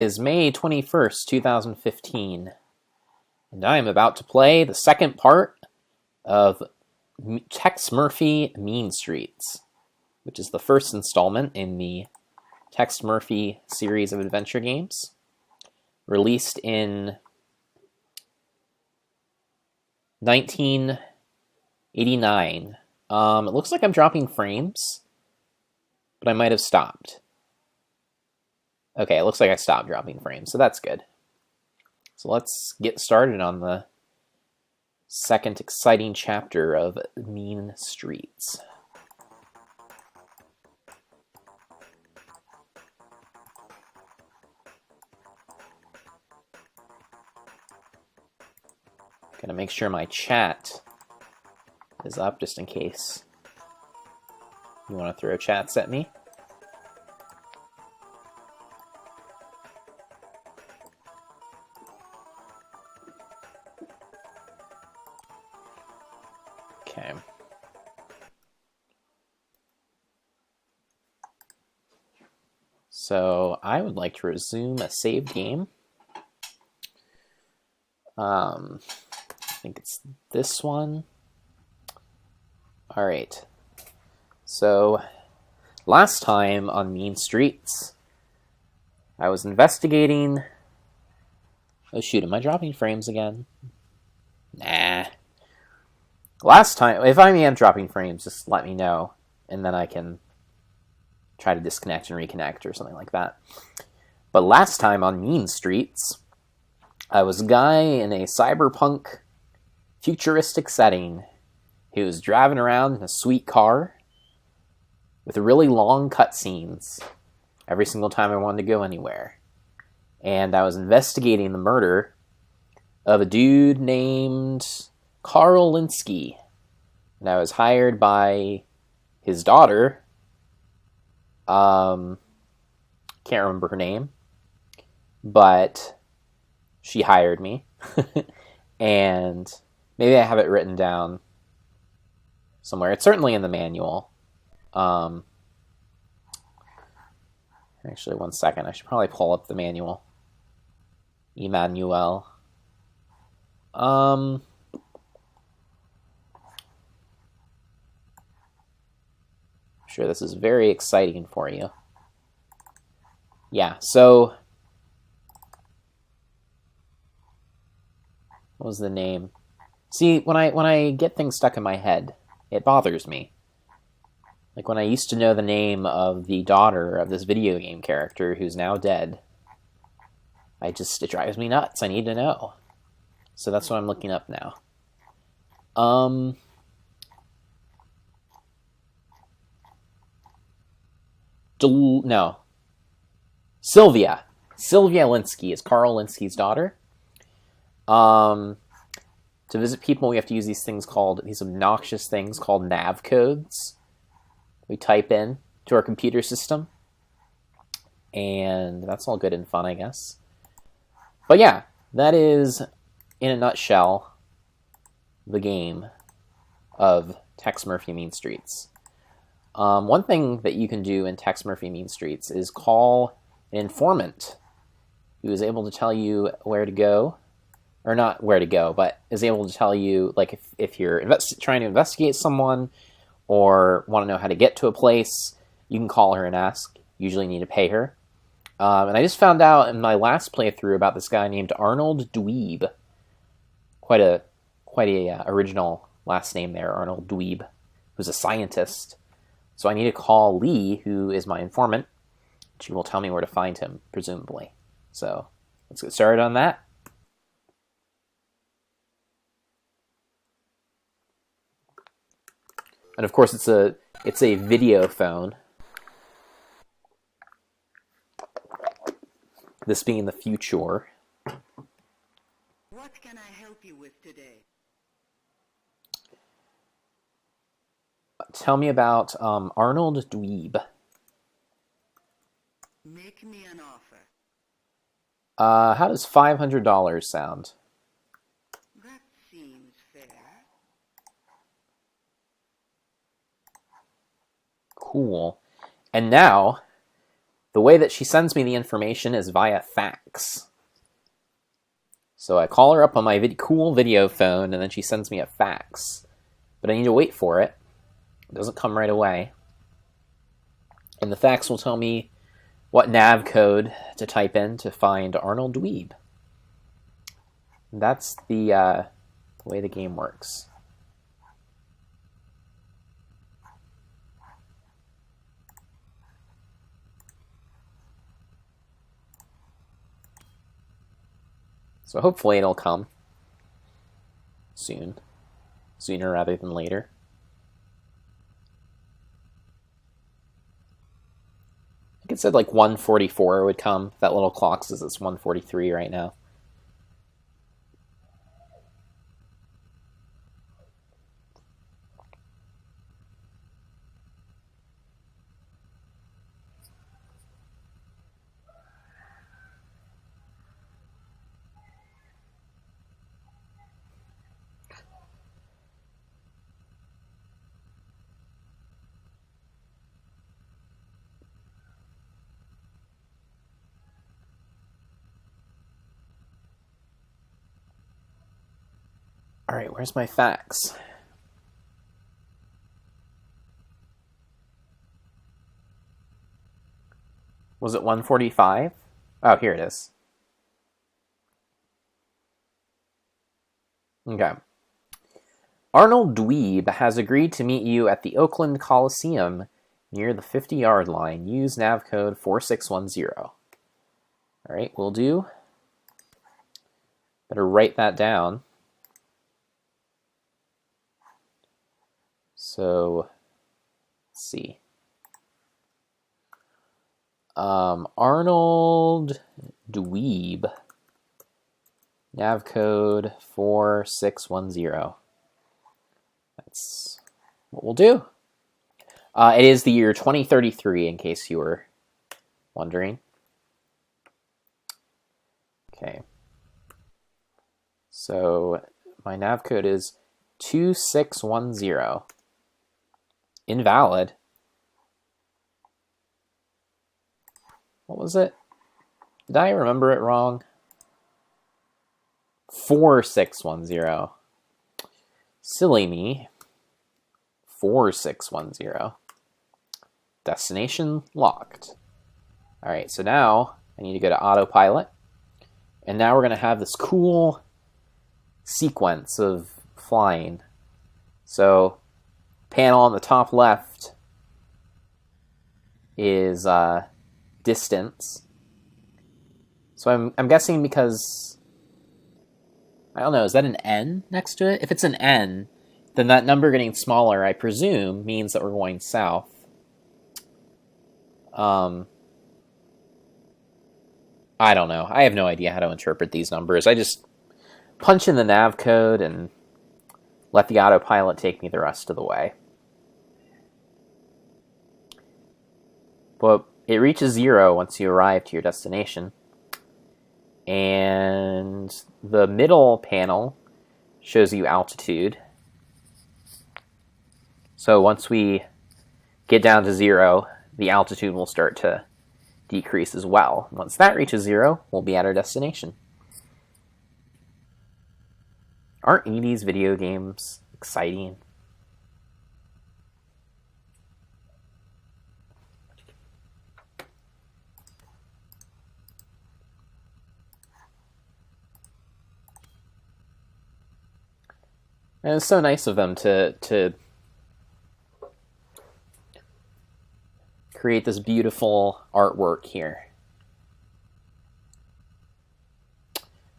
Is May 21st, 2015, and I am about to play the second part of Tex Murphy Mean Streets, which is the first installment in the Tex Murphy series of adventure games, released in 1989. It looks like I'm dropping frames, but I might have stopped. Okay, it looks like I stopped dropping frames, so that's good. So let's get started on the second exciting chapter of Mean Streets. Gonna make sure my chat is up just in case you want to throw chats at me. Okay. So I would like to resume a saved game. I think it's this one. All right. So last time on Mean Streets, I was investigating. Oh shoot, am I dropping frames again? Nah. Last time, if I am dropping frames, just let me know, and then I can try to disconnect and reconnect or something like that. But last time on Mean Streets, I was a guy in a cyberpunk futuristic setting who was driving around in a sweet car with really long cutscenes every single time I wanted to go anywhere. And I was investigating the murder of a dude named Carl Linsky. And I was hired by his daughter. Can't remember her name, but she hired me. And maybe I have it written down somewhere. It's certainly in the manual. Actually, one second. I should probably pull up the manual. Emmanuel. I'm sure this is very exciting for you. Yeah, so what was the name? See, when I get things stuck in my head, it bothers me. Like when I used to know the name of the daughter of this video game character who's now dead, it drives me nuts. I need to know. So that's what I'm looking up now. No. Sylvia Linsky is Carl Linsky's daughter. To visit people, we have to use these obnoxious things called nav codes. We type in to our computer system, and that's all good and fun, I guess. But yeah, that is, in a nutshell, the game of Tex Murphy Mean Streets. One thing that you can do in Tex Murphy Mean Streets is call an informant who is able to tell you where to go, or not where to go, but is able to tell you, like, if you're trying to investigate someone or want to know how to get to a place, you can call her and ask. Usually you need to pay her. And I just found out in my last playthrough about this guy named Arnold Dweeb. Quite a original last name there, Arnold Dweeb, who's a scientist. So I need to call Lee, who is my informant. She will tell me where to find him, presumably. So let's get started on that. And of course, it's a video phone. This being the future. What can I help you with today? Tell me about Arnold Dweeb. Make me an offer. How does $500 sound? That seems fair. Cool. And now the way that she sends me the information is via fax. So I call her up on my cool video phone, and then she sends me a fax. But I need to wait for it. It doesn't come right away. And the fax will tell me what nav code to type in to find Arnold Dweeb. That's the way the game works. So hopefully it'll come soon. Sooner rather than later. I think it said like 1:44 would come. That little clock says it's 1:43 right now. All right, where's my fax? Was it 1:45? Oh, here it is. Okay. Arnold Dweeb has agreed to meet you at the Oakland Coliseum near the 50-yard line. Use nav code 4610. All right, will do. Better write that down. So, let's see. Arnold Dweeb. Nav code 4610. That's what we'll do. It is the year 2033, in case you were wondering. Okay. So, my nav code is 2610. Invalid. What was it? Did I remember it wrong? 4610. Silly me. 4610. Destination locked. All right, so now I need to go to autopilot. And now we're going to have this cool sequence of flying. So, panel on the top left is distance. So I'm guessing because, I don't know, is that an N next to it? If it's an N, then that number getting smaller, I presume, means that we're going south. I don't know. I have no idea how to interpret these numbers. I just punch in the nav code and let the autopilot take me the rest of the way. But it reaches 0 once you arrive to your destination. And the middle panel shows you altitude. So once we get down to 0, the altitude will start to decrease as well. Once that reaches 0, we'll be at our destination. Aren't 80s video games exciting? And it's so nice of them to create this beautiful artwork here.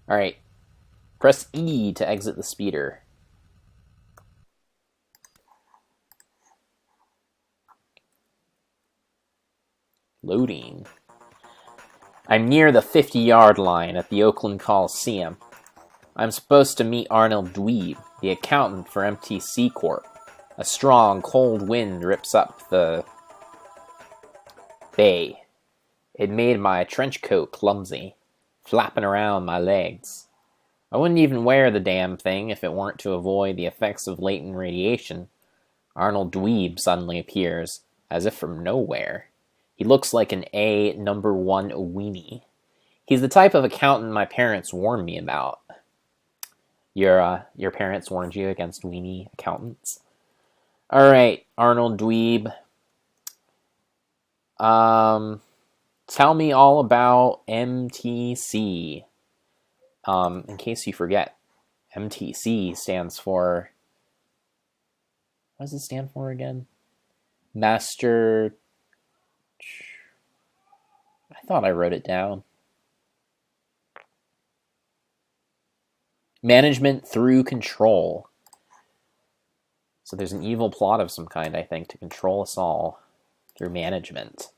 All right, press E to exit the speeder. Loading. I'm near the 50-yard line at the Oakland Coliseum. I'm supposed to meet Arnold Dweeb, the accountant for MTC Corp. A strong, cold wind rips up the bay. It made my trench coat clumsy, flapping around my legs. I wouldn't even wear the damn thing if it weren't to avoid the effects of latent radiation. Arnold Dweeb suddenly appears, as if from nowhere. He looks like an A number 1 weenie. He's the type of accountant my parents warned me about. Your parents warned you against weenie accountants? Alright, Arnold Dweeb. Tell me all about MTC. In case you forget, MTC stands for... What does it stand for again? Master... I thought I wrote it down. Management through control. So there's an evil plot of some kind, I think, to control us all through management.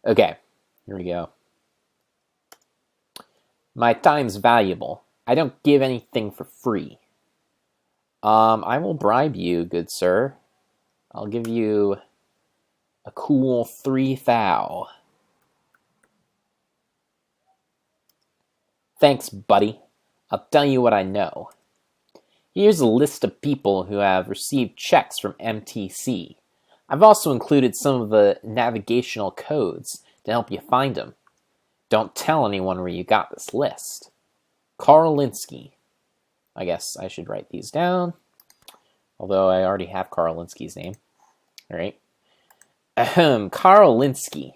Okay, here we go. My time's valuable. I don't give anything for free. I will bribe you, good sir. I'll give you a cool 3 thou. Thanks, buddy. I'll tell you what I know. Here's a list of people who have received checks from MTC. I've also included some of the navigational codes to help you find them. Don't tell anyone where you got this list. Carl Linsky. I guess I should write these down, although I already have Carl Linsky's name. All right. Carl Linsky.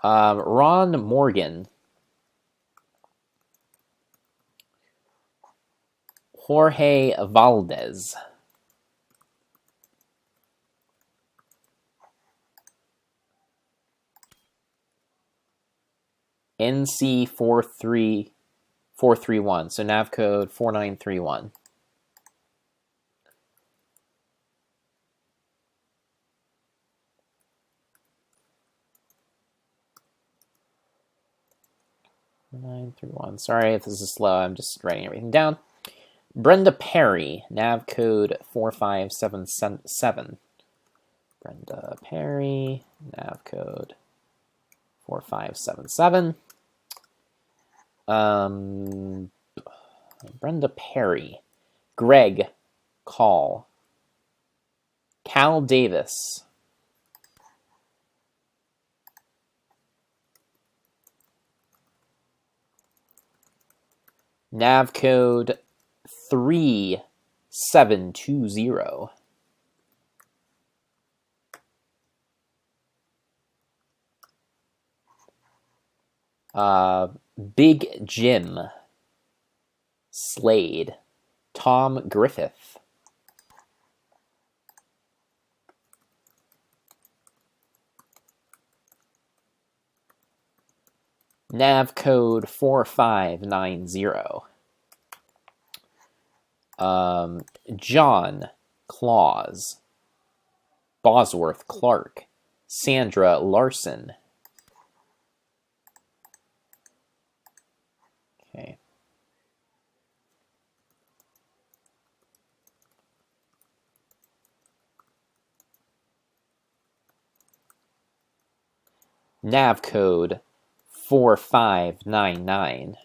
Ron Morgan. Jorge Valdez. NC43431, so nav code 4931. Sorry if this is slow, I'm just writing everything down. Brenda Perry, nav code 4577. Brenda Perry, nav code 4577. Brenda Perry. Greg Call. Cal Davis. Nav code 3720. Big Jim. Slade. Tom Griffith. Nav code 4590. John Claus. Bosworth Clark. Sandra Larson. Okay. Nav code 4599.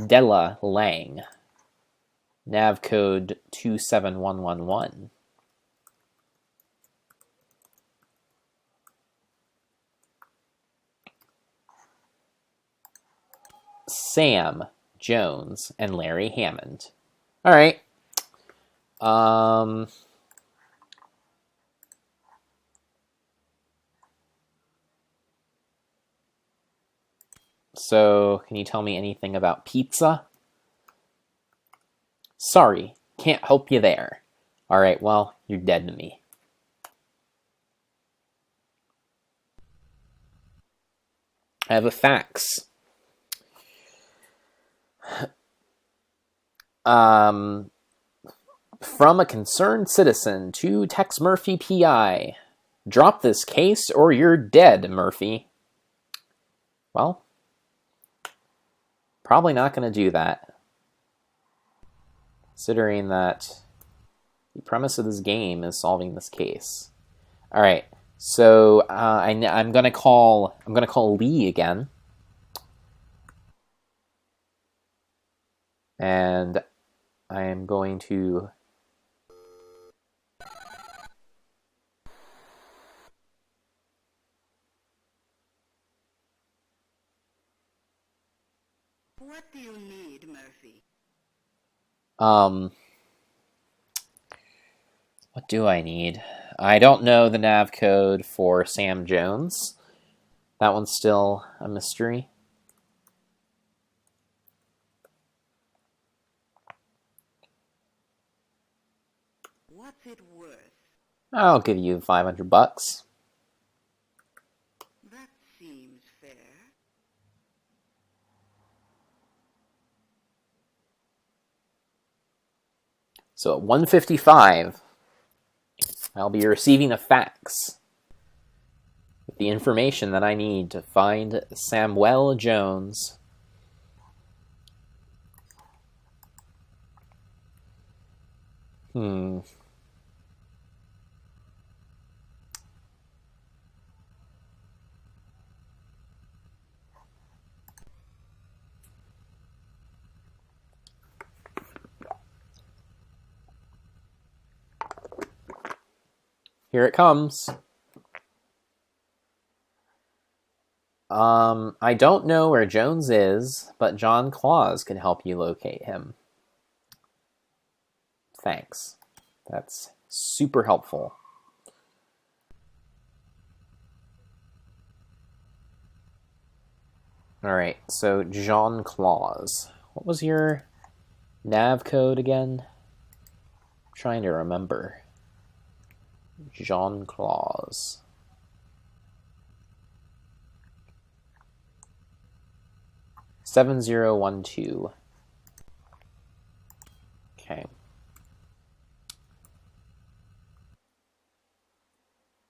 Della Lang. Nav code 27111. Sam Jones and Larry Hammond. All right. So, can you tell me anything about pizza? Sorry, can't help you there. All right, well, you're dead to me. I have a fax. From a concerned citizen to Tex Murphy PI. Drop this case or you're dead, Murphy. Well, probably not going to do that. Considering that the premise of this game is solving this case. All right, so I'm going to call Lee again. And I am going to What do you need, Murphy? What do I need? I don't know the nav code for Sam Jones. That one's still a mystery. What's it worth? I'll give you $500. That seems fair. So at 1:55, I'll be receiving a fax with the information that I need to find Samuel Jones. Here it comes. I don't know where Jones is, but John Claus can help you locate him. Thanks. That's super helpful. Alright, so John Claus. What was your nav code again? I'm trying to remember. John Claus. $7012. Okay.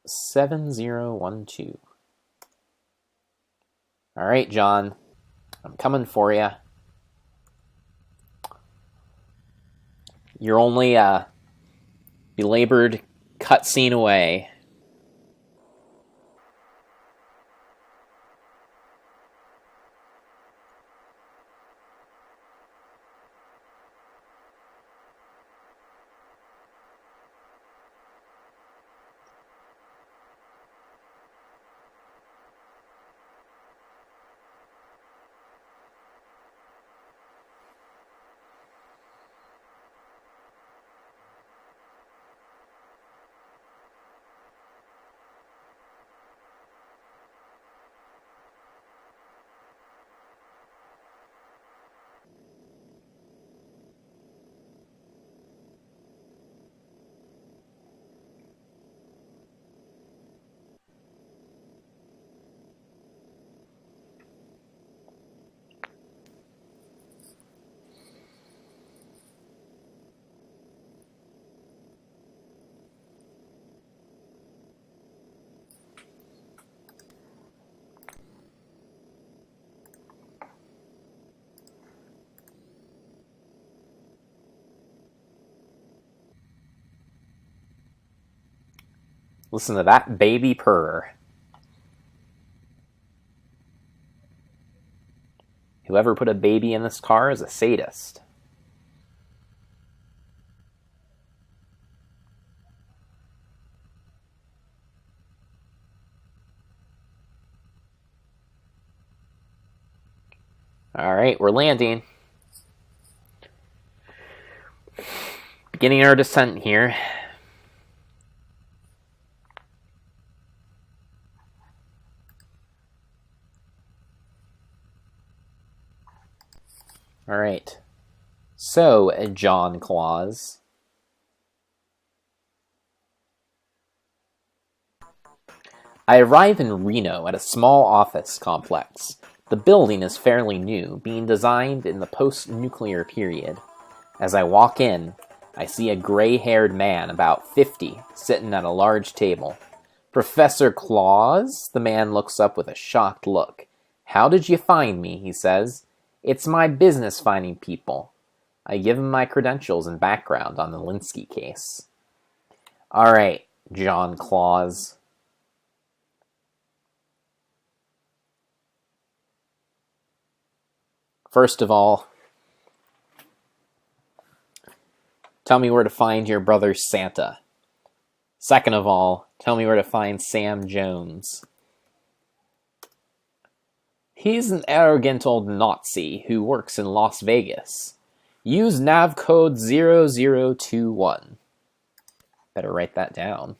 7012. All right, John. I'm coming for you. You're only a belabored cutscene away. Listen to that baby purr. Whoever put a baby in this car is a sadist. All right, we're landing. Beginning our descent here. All right. So, John Claus. I arrive in Reno at a small office complex. The building is fairly new, being designed in the post-nuclear period. As I walk in, I see a gray-haired man, about 50, sitting at a large table. Professor Claus? The man looks up with a shocked look. How did you find me? He says. It's my business finding people. I give him my credentials and background on the Linsky case. All right, John Claus. First of all, tell me where to find your brother Santa. Second of all, tell me where to find Sam Jones. He's an arrogant old Nazi who works in Las Vegas. Use nav code 0021. Better write that down.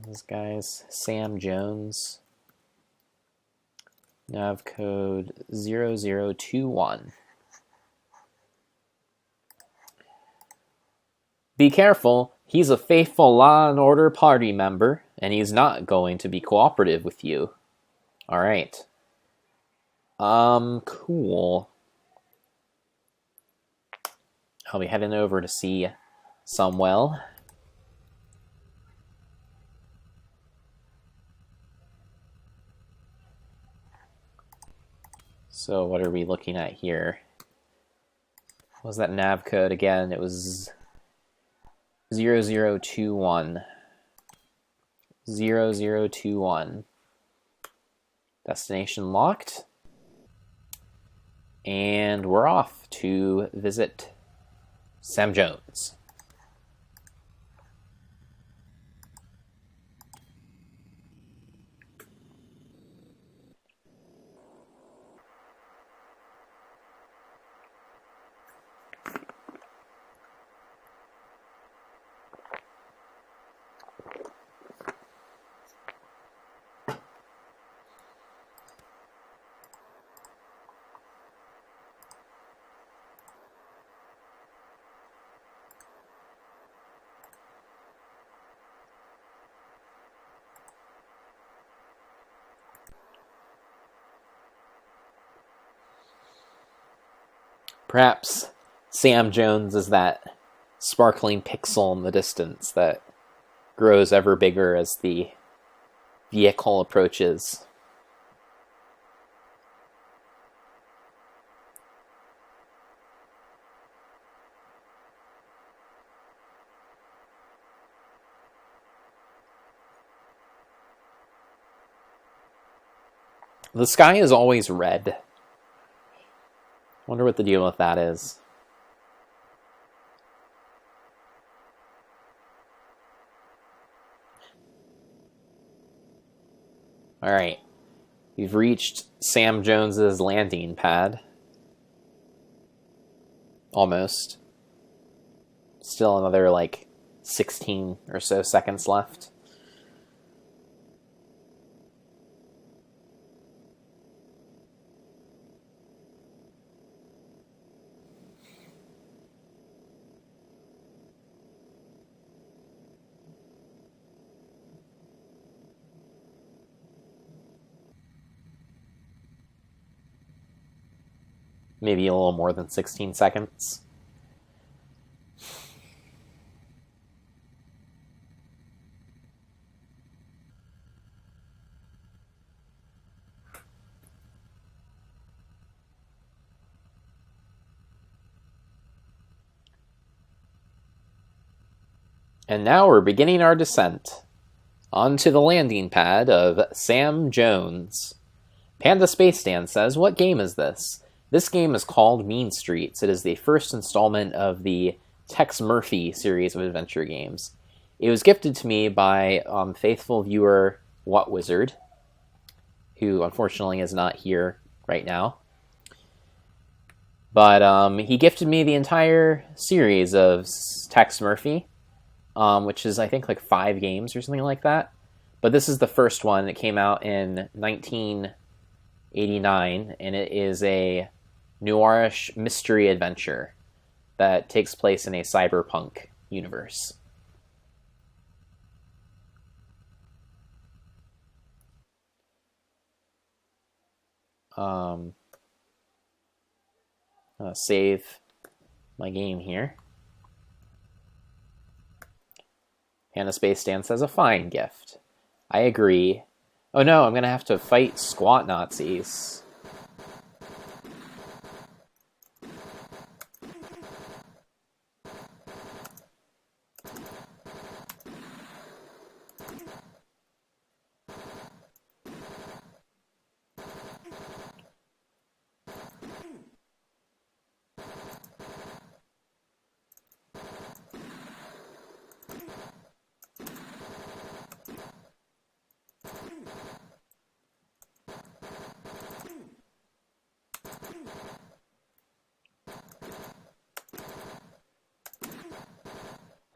This guy's Sam Jones. Nav code 0021. Be careful, he's a faithful Law and Order party member, and he's not going to be cooperative with you. Alright. Cool. I'll be heading over to see Samuel. So what are we looking at here? What was that nav code again? It was 0021. 0021. Destination locked. And we're off to visit Sam Jones. Perhaps Sam Jones is that sparkling pixel in the distance that grows ever bigger as the vehicle approaches. The sky is always red. Wonder what the deal with that is. Alright. We've reached Sam Jones's landing pad. Almost. Still another, 16 or so seconds left. Maybe a little more than 16 seconds. And now we're beginning our descent onto the landing pad of Sam Jones. Panda Space Dan says, "What game is this?" This game is called Mean Streets. It is the first installment of the Tex Murphy series of adventure games. It was gifted to me by faithful viewer What Wizard, who unfortunately is not here right now. But he gifted me the entire series of Tex Murphy, which is, I think, 5 games or something like that. But this is the first one. It came out in 1989, and it is a noirish mystery adventure that takes place in a cyberpunk universe. Save my game here. Hannah Space Dan says, "A fine gift." I agree. Oh no, I'm gonna have to fight squat Nazis.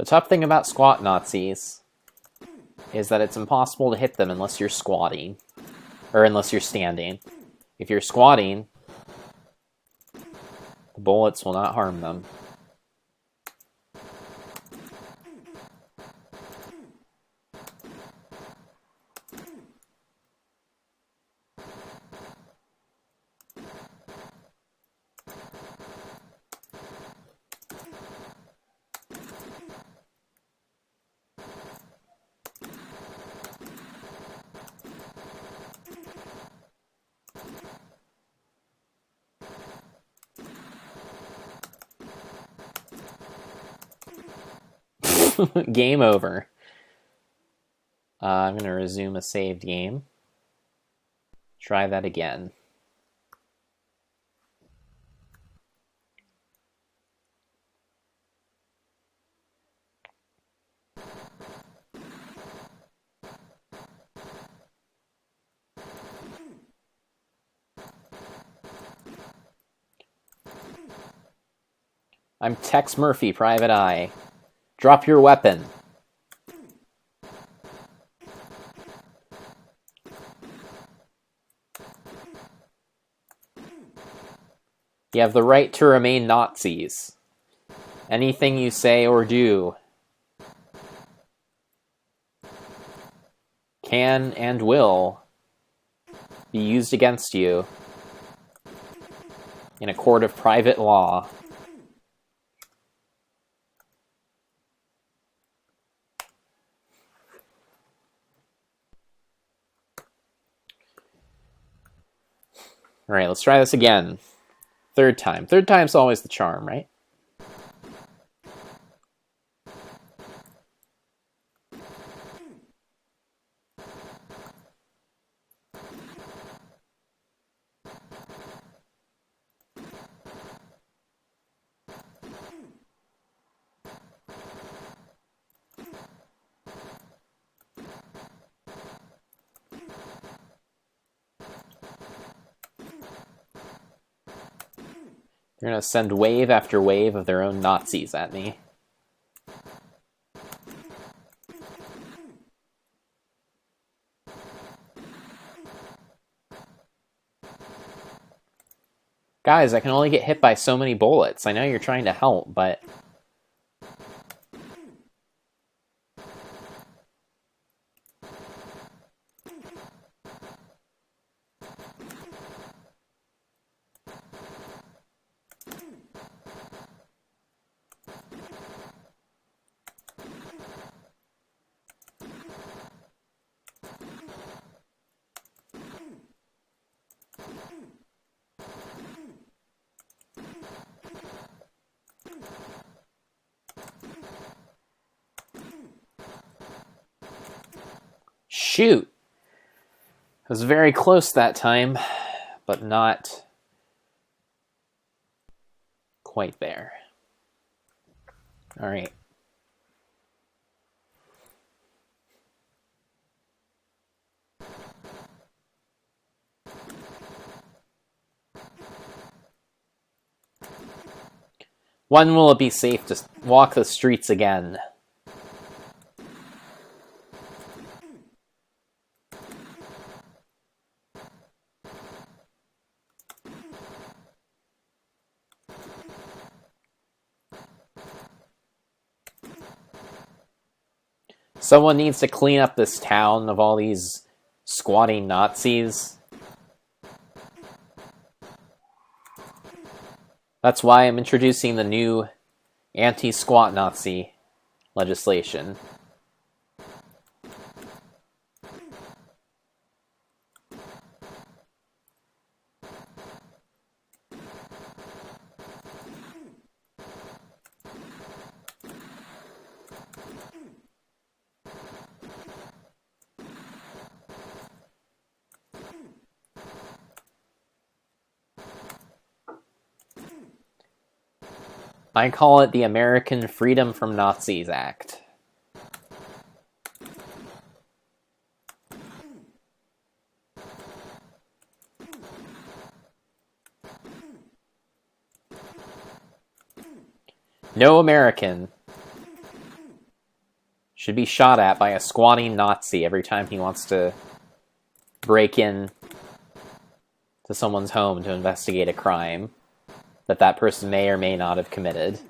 The tough thing about squat Nazis is that it's impossible to hit them unless you're squatting. Or unless you're standing. If you're squatting, the bullets will not harm them. Game over. I'm going to resume a saved game. Try that again. I'm Tex Murphy, Private Eye. Drop your weapon. You have the right to remain Nazis. Anything you say or do can and will be used against you in a court of private law. Alright, let's try this again. Third time. Third time's always the charm, right? They're going to send wave after wave of their own Nazis at me. Guys, I can only get hit by so many bullets. I know you're trying to help, but... Shoot! I was very close that time, but not quite there. Alright. When will it be safe to walk the streets again? Someone needs to clean up this town of all these squatting Nazis. That's why I'm introducing the new anti-squat Nazi legislation. I call it the American Freedom from Nazis Act. No American should be shot at by a squatting Nazi every time he wants to break in to someone's home to investigate a crime that that person may or may not have committed.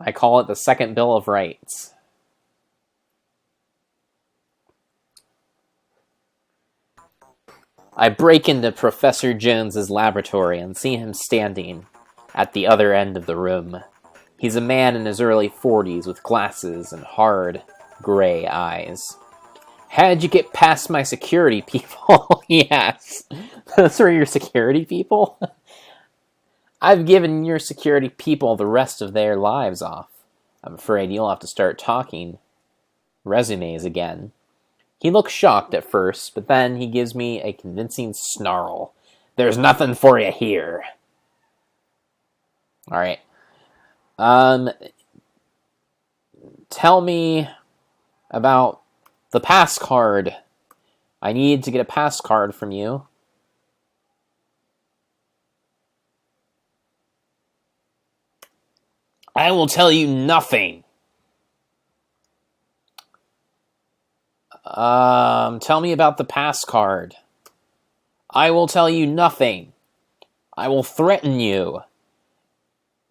I call it the Second Bill of Rights. I break into Professor Jones's laboratory and see him standing at the other end of the room. He's a man in his early 40s with glasses and hard, gray eyes. How'd you get past my security people? He asks. Those are your security people? I've given your security people the rest of their lives off. I'm afraid you'll have to start talking resumes again. He looks shocked at first, but then he gives me a convincing snarl. There's nothing for you here. Alright. Tell me about the pass card. I need to get a pass card from you. I will tell you nothing. Tell me about the pass card. I will tell you nothing. I will threaten you.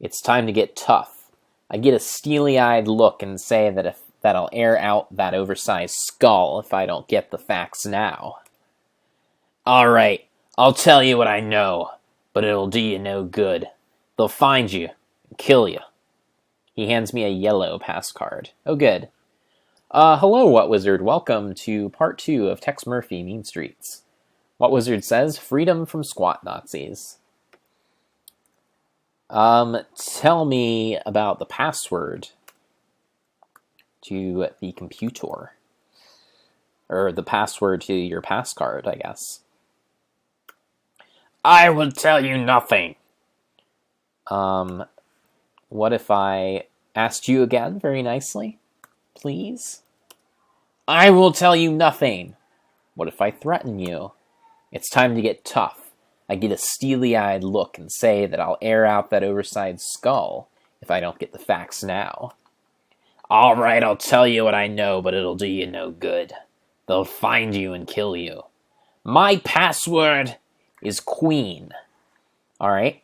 It's time to get tough. I get a steely-eyed look and say that I'll air out that oversized skull if I don't get the facts now. All right, I'll tell you what I know, but it'll do you no good. They'll find you and kill you. He hands me a yellow pass card. Oh, good. Hello, What Wizard. Welcome to part 2 of Tex Murphy, Mean Streets. What Wizard says, freedom from squat Nazis. Tell me about the password to the computer. Or the password to your pass card, I guess. I will tell you nothing. What if I asked you again very nicely? Please? I will tell you nothing. What if I threaten you? It's time to get tough. I get a steely-eyed look and say that I'll air out that oversized skull if I don't get the facts now. All right, I'll tell you what I know, but it'll do you no good. They'll find you and kill you. My password is Queen. All right.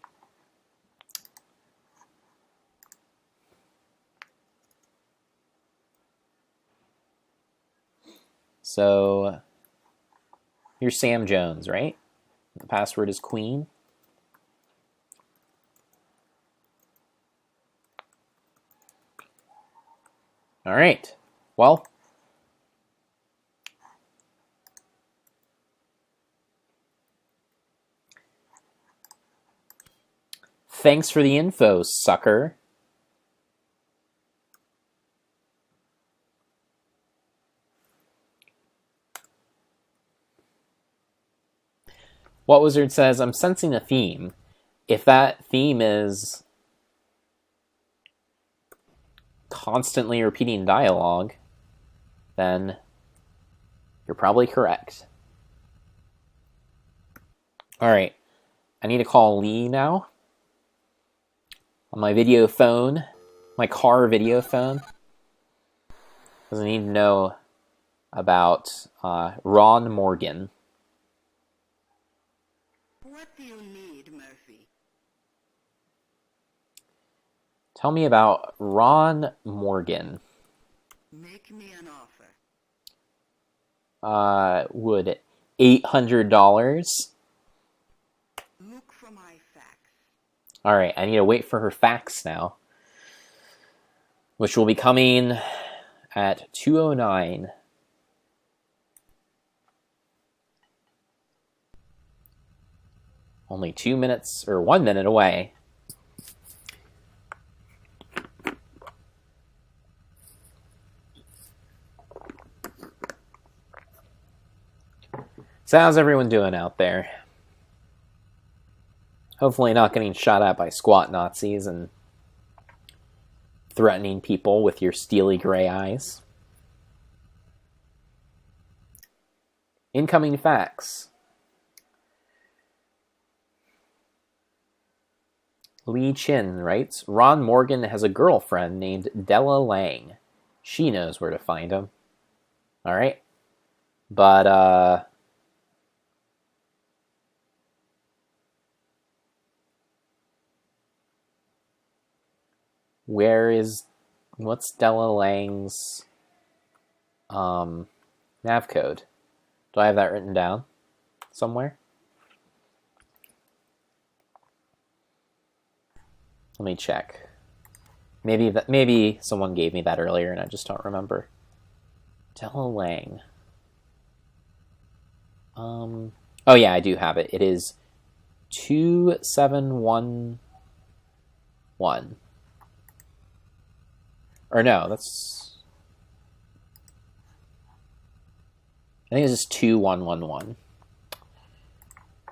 So, you're Sam Jones, right? The password is Queen. All right. Well, thanks for the info, sucker. What Wizard says, I'm sensing a theme. If that theme is constantly repeating dialogue, then you're probably correct. Alright, I need to call Lee now. On my video phone, my car video phone. Because I need to know about Ron Morgan. What do you need, Murphy? Tell me about Ron Morgan. Make me an offer. Would $800? Look for my facts. Alright, I need to wait for her fax now. Which will be coming at 2:09. Only 2 minutes, or 1 minute away. So how's everyone doing out there? Hopefully not getting shot at by squat Nazis and threatening people with your steely gray eyes. Incoming facts. Lee Chin writes, Ron Morgan has a girlfriend named Della Lang. She knows where to find him. Alright. But, what's Della Lang's, nav code? Do I have that written down somewhere? Let me check. Maybe someone gave me that earlier and I just don't remember. Della Lang. Oh yeah, I do have it. It is 2711. Or no, that's... I think it's just 2111.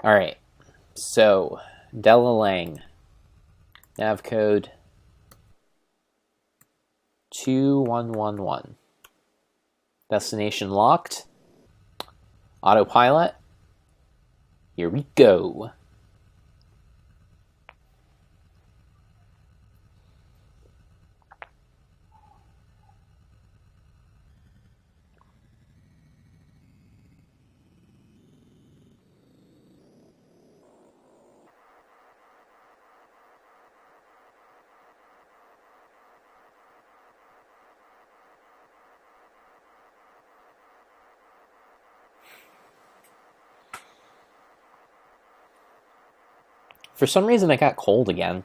Alright. So, Della Lang. Nav code 2111. Destination locked. Autopilot. Here we go. For some reason, I got cold again.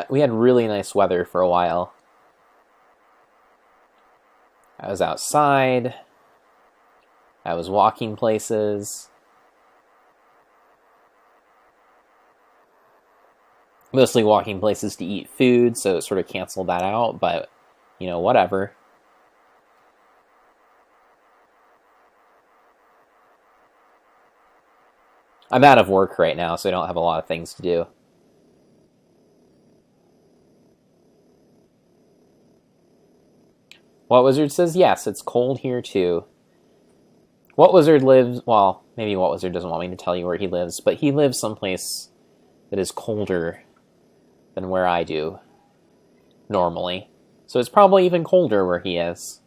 We had really nice weather for a while. I was outside. I was walking places. Mostly walking places to eat food, so it sort of canceled that out, but, you know, whatever. I'm out of work right now, so I don't have a lot of things to do. What Wizard says, yes, it's cold here too. What Wizard lives, well, maybe What Wizard doesn't want me to tell you where he lives, but he lives someplace that is colder than where I do, normally. So it's probably even colder where he is.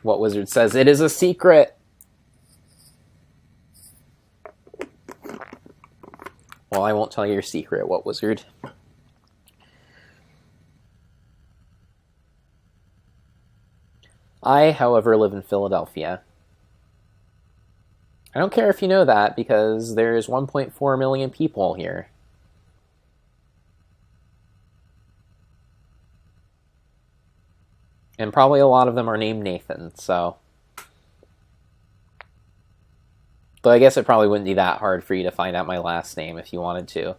What Wizard says, it is a secret! Well, I won't tell you your secret, What Wizard. I, however, live in Philadelphia. I don't care if you know that, because there's 1.4 million people here. And probably a lot of them are named Nathan, so... Though I guess it probably wouldn't be that hard for you to find out my last name if you wanted to.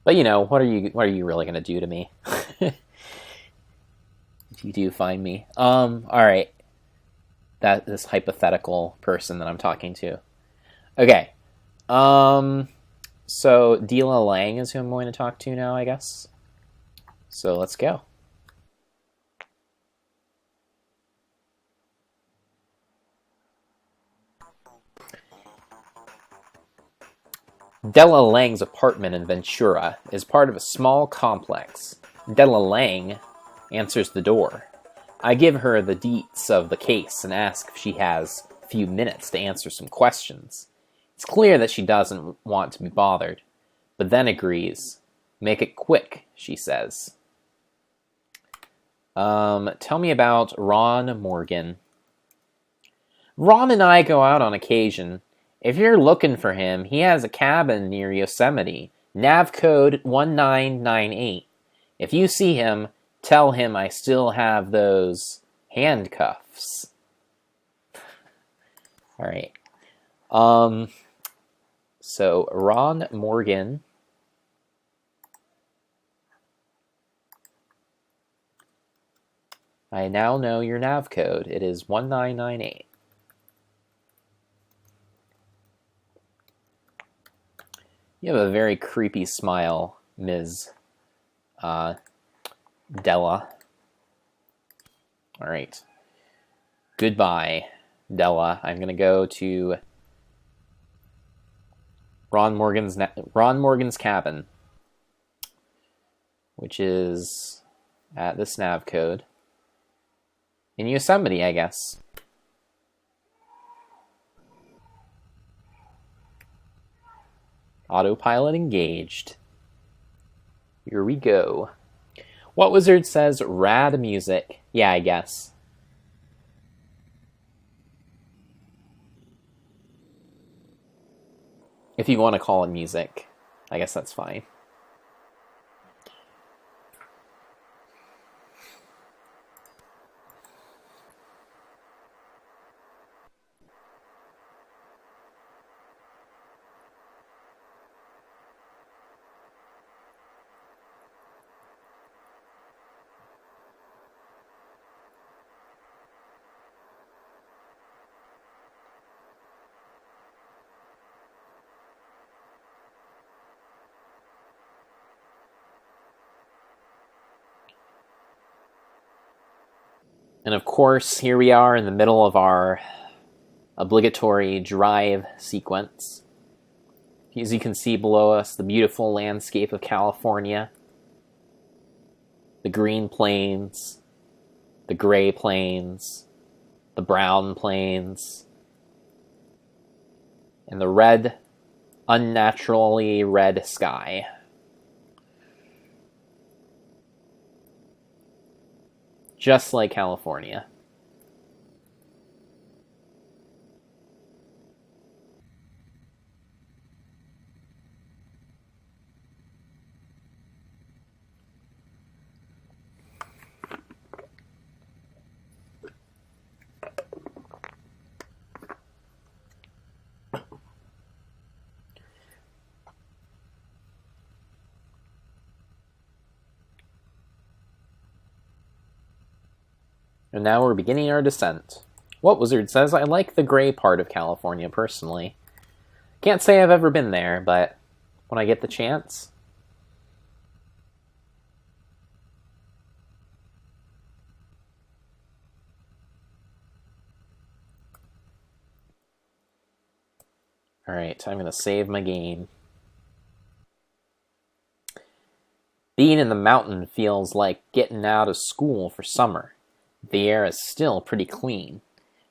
But you know, what are you really gonna do to me? If you do find me. Alright. This hypothetical person that I'm talking to. Okay. So Della Lang is who I'm going to talk to now, I guess. So let's go. Della Lang's apartment in Ventura is part of a small complex. Della Lang answers the door. I give her the deets of the case and ask if she has a few minutes to answer some questions. It's clear that she doesn't want to be bothered, but then agrees. Make it quick, she says. Tell me about Ron Morgan. Ron and I go out on occasion. If you're looking for him, he has a cabin near Yosemite. Nav code 1998. If you see him, tell him I still have those handcuffs. All right. So Ron Morgan. I now know your nav code. It is 1998. You have a very creepy smile, Ms. Della. All right. Goodbye, Della. I'm going to go to Ron Morgan's cabin, which is at this nav code in Yosemite, I guess. Autopilot engaged. Here we go. What wizard says rad music? Yeah, I guess. If you want to call it music, I guess that's fine. And of course, here we are in the middle of our obligatory drive sequence. As you can see below us, the beautiful landscape of California, the green plains, the gray plains, the brown plains, and the red, unnaturally red sky. Just like California. And now we're beginning our descent. What wizard says I like the gray part of California personally. Can't say I've ever been there, but when I get the chance. Alright, I'm going to save my game. Being in the mountain feels like getting out of school for summer. The air is still pretty clean,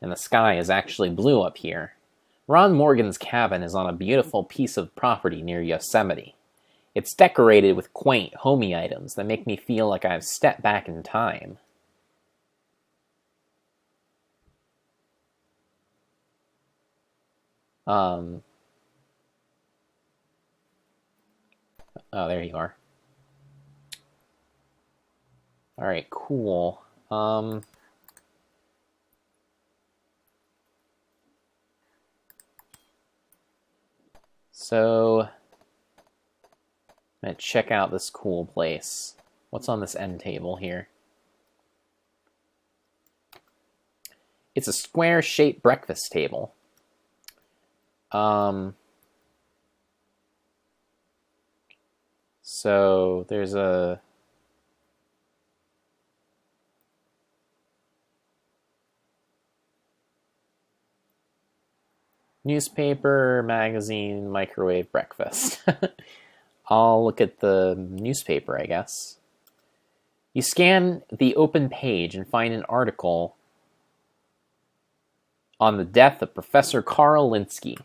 and the sky is actually blue up here. Ron Morgan's cabin is on a beautiful piece of property near Yosemite. It's decorated with quaint, homey items that make me feel like I've stepped back in time. Oh, there you are. Alright, cool. So, I'm going to check out this cool place. What's on this end table here? It's a square-shaped breakfast table. So, there's a newspaper, magazine, microwave, breakfast. I'll look at the newspaper, I guess. You scan the open page and find an article on the death of Professor Karl Linsky.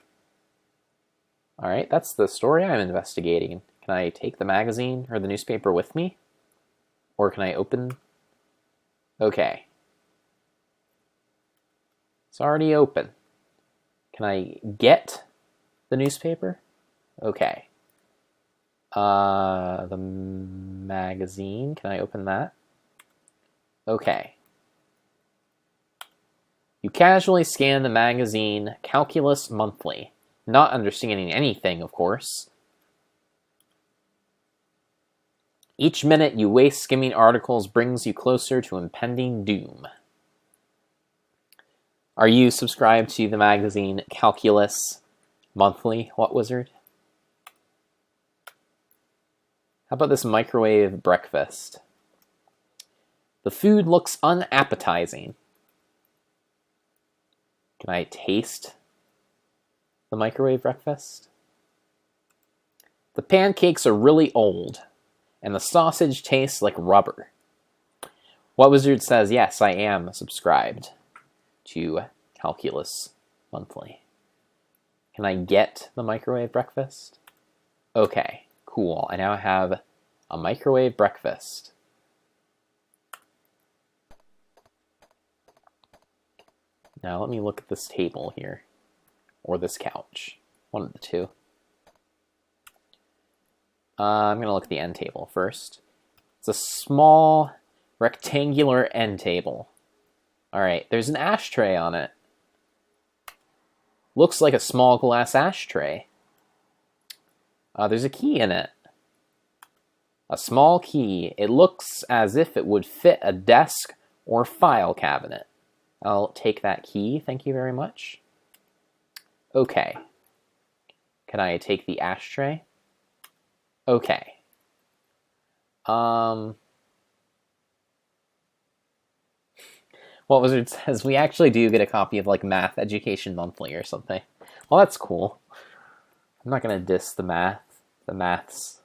Alright, that's the story I'm investigating. Can I take the magazine or the newspaper with me? Or can I open? Okay. It's already open. Can I get the newspaper? Okay. The magazine. Can I open that? Okay. You casually scan the magazine Calculus Monthly, not understanding anything, of course. Each minute you waste skimming articles brings you closer to impending doom. Are you subscribed to the magazine Calculus Monthly, What Wizard? How about this microwave breakfast? The food looks unappetizing. Can I taste the microwave breakfast? The pancakes are really old, and the sausage tastes like rubber. What Wizard says, yes, I am subscribed to Calculus Monthly. Can I get the microwave breakfast? Okay, cool. I now have a microwave breakfast. Now let me look at this table here. Or this couch. One of the two. I'm going to look at the end table first. It's a small rectangular end table. Alright, there's an ashtray on it. Looks like a small glass ashtray. There's a key in it. A small key. It looks as if it would fit a desk or file cabinet. I'll take that key, thank you very much. Okay. Can I take the ashtray? Okay. What Wizard says, we actually do get a copy of, like, Math Education Monthly or something. Well, that's cool. I'm not gonna diss the maths.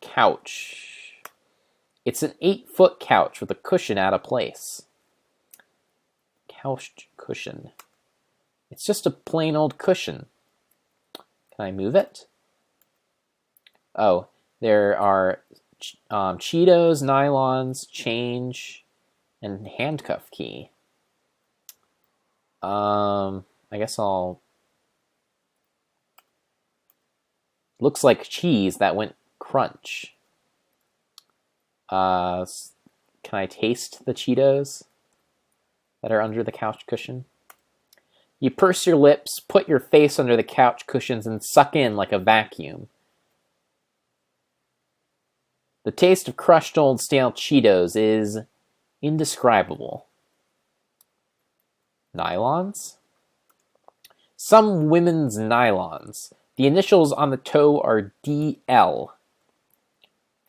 Couch. It's an 8-foot couch with a cushion out of place. Couch cushion. It's just a plain old cushion. Can I move it? Oh, there are Cheetos, nylons, change, and handcuff key. I guess I'll... Looks like cheese that went crunch. Can I taste the Cheetos that are under the couch cushion? You purse your lips, put your face under the couch cushions, and suck in like a vacuum. The taste of crushed old stale Cheetos is indescribable. Nylons? Some women's nylons. The initials on the toe are DL.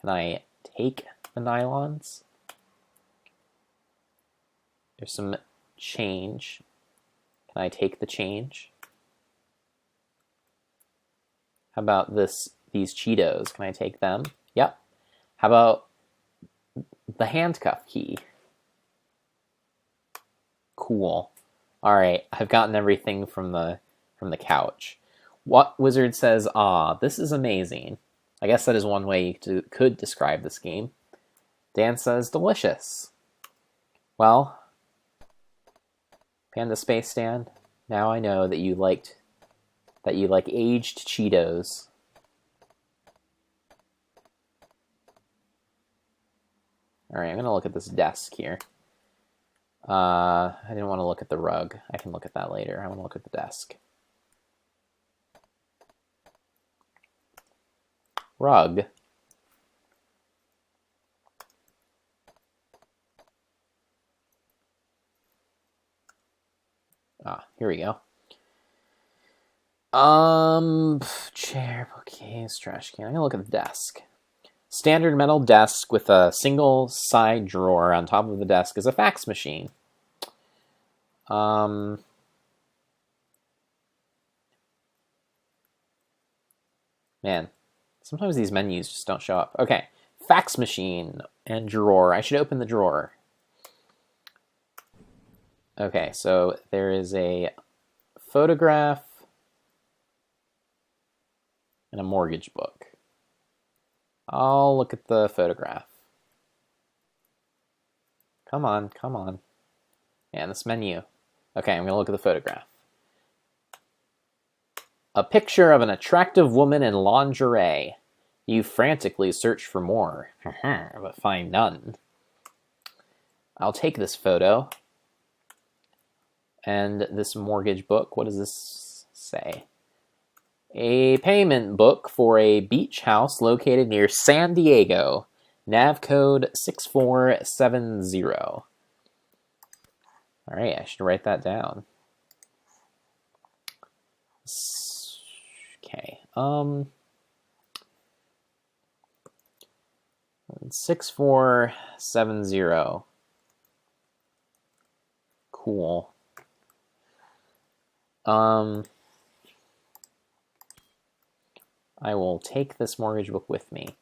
Can I take the nylons? There's some change. Can I take the change? How about these Cheetos? Can I take them? Yep. How about the handcuff key? Cool. All right, I've gotten everything from the couch. What Wizard says, this is amazing. I guess that is one way you could describe this game. Dan says, delicious. Well, Panda Space Stan, now I know that you like aged Cheetos. All right, I'm gonna look at this desk here. I didn't want to look at the rug. I can look at that later. I want to look at the desk. Rug. Here we go. Chair, bookcase, trash can. I'm gonna look at the desk. Standard metal desk with a single side drawer on top of the desk is a fax machine. Man, sometimes these menus just don't show up. Okay, fax machine and drawer. I should open the drawer. Okay, so there is a photograph and a mortgage book. I'll look at the photograph. Come on, come on. And this menu. Okay, I'm going to look at the photograph. A picture of an attractive woman in lingerie. You frantically search for more, but find none. I'll take this photo. And this mortgage book, what does this say? A payment book for a beach house located near San Diego. Nav code 6470. All right, I should write that down. Okay. 6470. Cool. I will take this mortgage book with me.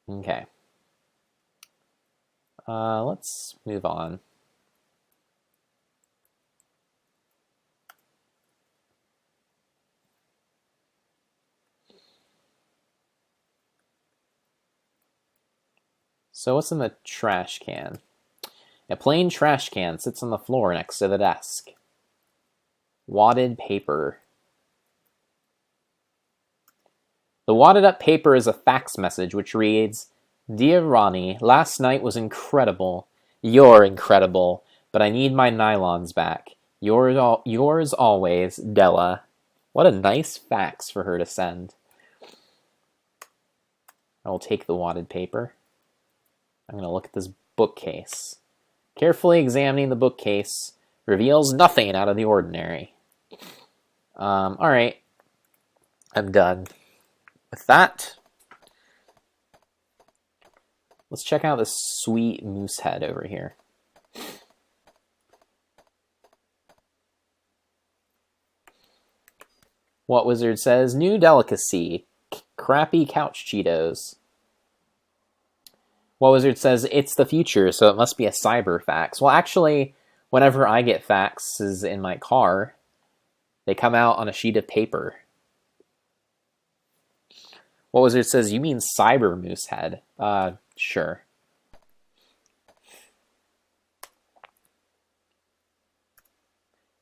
Okay. Let's move on. So what's in the trash can? A plain trash can sits on the floor next to the desk. Wadded paper. The wadded up paper is a fax message which reads, Dear Ronnie, last night was incredible. You're incredible, but I need my nylons back. Yours always, Della. What a nice fax for her to send. I will take the wadded paper. I'm going to look at this bookcase. Carefully examining the bookcase reveals nothing out of the ordinary. Alright. I'm done with that. Let's check out this sweet moose head over here. What Wizard says, new delicacy, crappy couch Cheetos. What Wizard says, it's the future, so it must be a cyber fax. Well, actually, whenever I get faxes in my car, they come out on a sheet of paper. What Wizard says, you mean cyber moose head? Sure.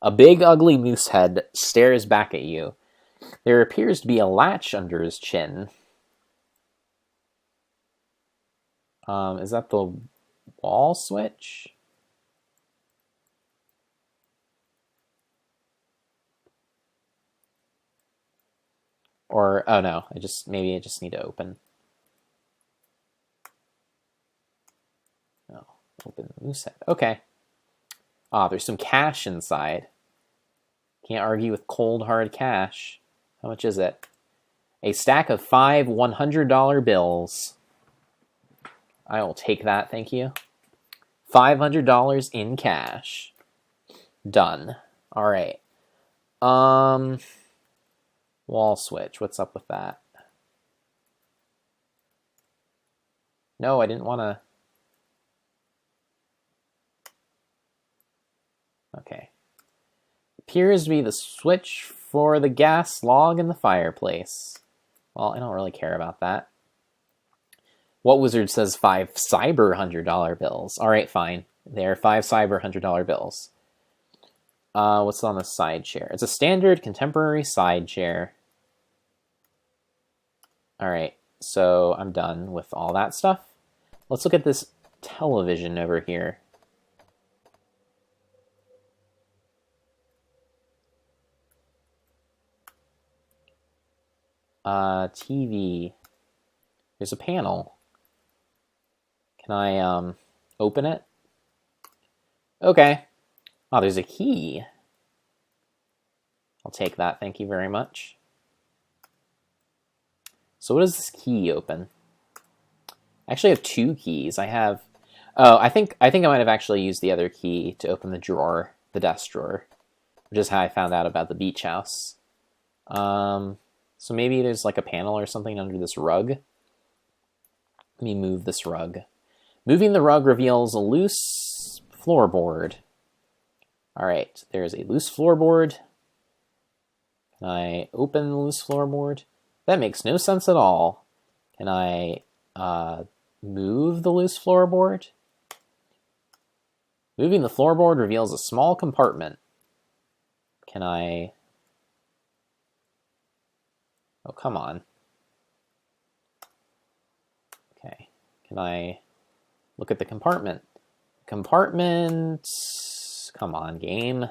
A big, ugly moose head stares back at you. There appears to be a latch under his chin. Is that the wall switch? Or, oh no, maybe I just need to open. No, open the moose head. Okay. There's some cash inside. Can't argue with cold, hard cash. How much is it? A stack of 5 $100 bills. I will take that, thank you. $500 in cash. Done. All right. Wall switch. What's up with that? No, I didn't want to. Okay. Appears to be the switch for the gas log in the fireplace. Well, I don't really care about that. What Wizard says 5 cyber $100 bills? All right, fine. There are 5 cyber $100 bills. What's on the side chair? It's a standard contemporary side chair. All right, so I'm done with all that stuff. Let's look at this television over here. TV. There's a panel. Can I open it? Okay. Oh, there's a key. I'll take that, thank you very much. So what does this key open? I actually have 2 keys. I have... Oh, I think I might have actually used the other key to open the drawer, the desk drawer, which is how I found out about the beach house. So maybe there's like a panel or something under this rug. Let me move this rug. Moving the rug reveals a loose floorboard. All right, there's a loose floorboard. Can I open the loose floorboard? That makes no sense at all. Can I move the loose floorboard? Moving the floorboard reveals a small compartment. Can I... Oh, come on. Okay. Can I look at the compartment? Compartment, come on, game.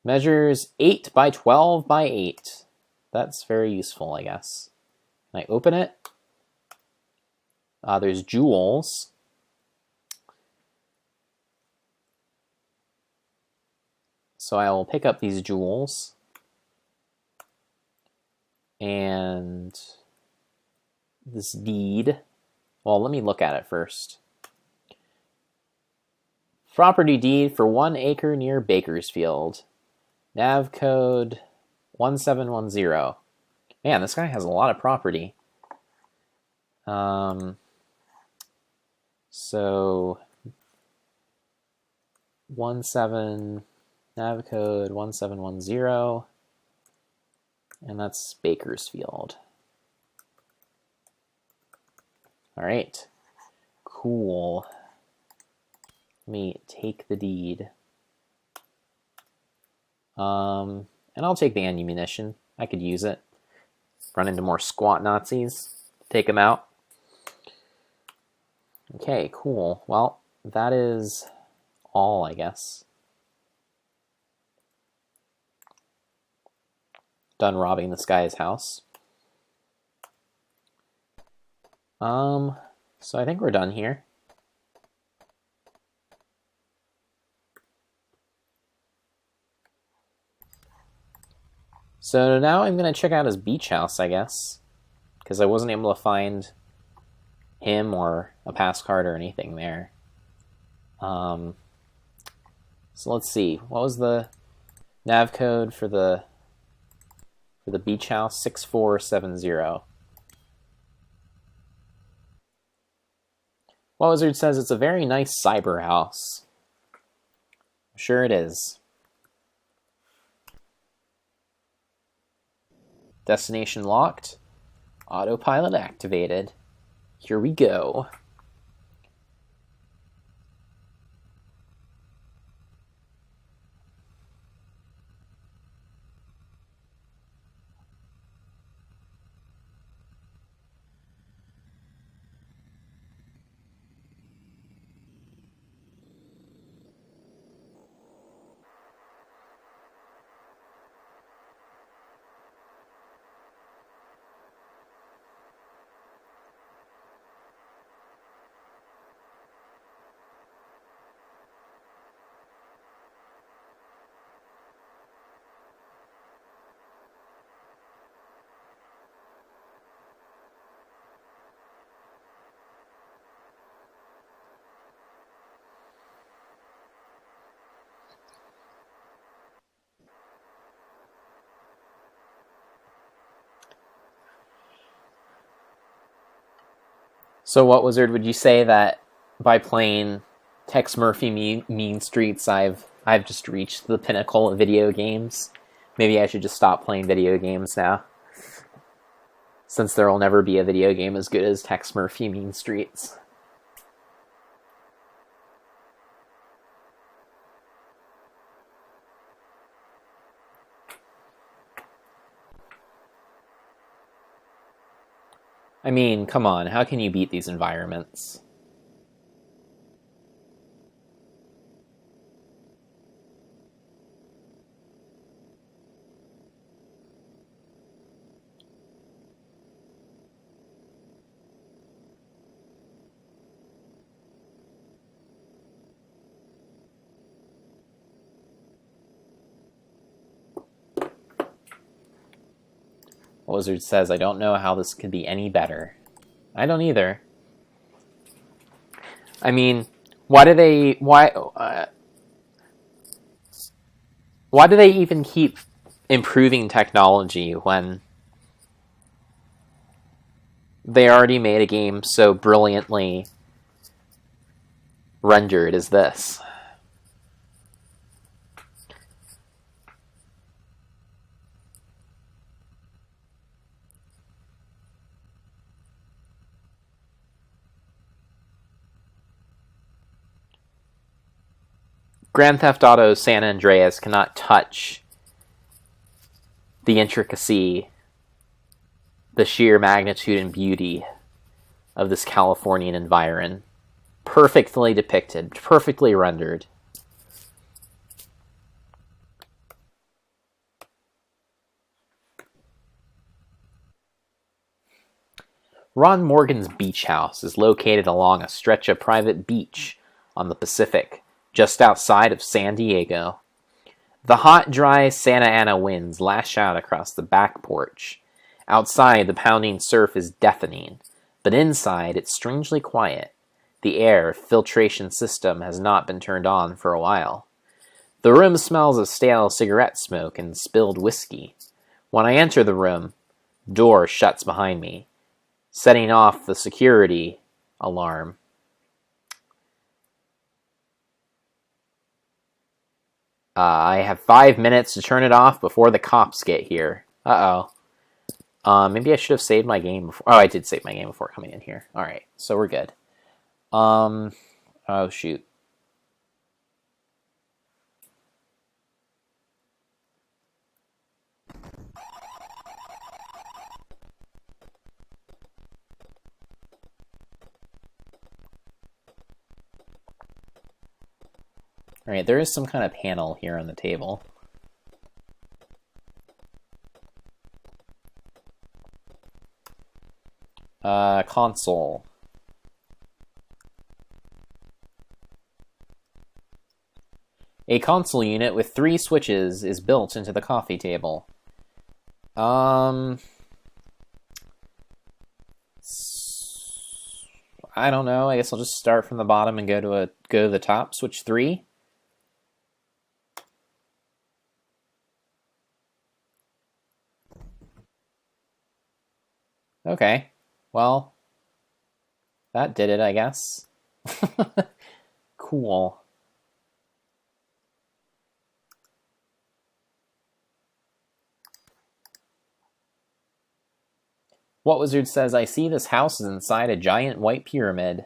Measures 8 by 12 by 8. That's very useful, I guess. Can I open it? There's jewels. So I will pick up these jewels. And this deed. Well, let me look at it first. Property deed for 1 acre near Bakersfield. Nav code 1710. Man, this guy has a lot of property. So 17 nav code 1710, and that's Bakersfield. All right, cool. Let me take the deed. And I'll take the ammunition. I could use it. Run into more squat Nazis. Take them out. Okay, cool. Well, that is all, I guess. Done robbing this guy's house. So I think we're done here. So now I'm going to check out his beach house, I guess, because I wasn't able to find him or a pass card or anything there. So let's see. What was the nav code for the beach house? 6470. Well, Wizard says it's a very nice cyber house. Sure it is. Destination locked. Autopilot activated. Here we go. So what, Wizard, would you say that by playing Tex Murphy Mean Streets, I've just reached the pinnacle of video games? Maybe I should just stop playing video games now, since there will never be a video game as good as Tex Murphy Mean Streets. I mean, come on, how can you beat these environments? Wizard says, I don't know how this could be any better. I don't either. I mean, why do they even keep improving technology when they already made a game so brilliantly rendered as this? Grand Theft Auto San Andreas cannot touch the intricacy, the sheer magnitude and beauty of this Californian environ. Perfectly depicted, perfectly rendered. Ron Morgan's beach house is located along a stretch of private beach on the Pacific, just outside of San Diego. The hot, dry Santa Ana winds lash out across the back porch. Outside, the pounding surf is deafening, but inside, it's strangely quiet. The air filtration system has not been turned on for a while. The room smells of stale cigarette smoke and spilled whiskey. When I enter the room, door shuts behind me, setting off the security alarm. I have 5 minutes to turn it off before the cops get here. Uh-oh. Maybe I should have saved my game before. Oh, I did save my game before coming in here. All right, so we're good. Oh, shoot. All right, there is some kind of panel here on the table. Console. A console unit with 3 switches is built into the coffee table. I don't know. I guess I'll just start from the bottom and go to the top. Switch 3. Okay. Well, that did it, I guess. Cool. What Wizard says, I see this house is inside a giant white pyramid.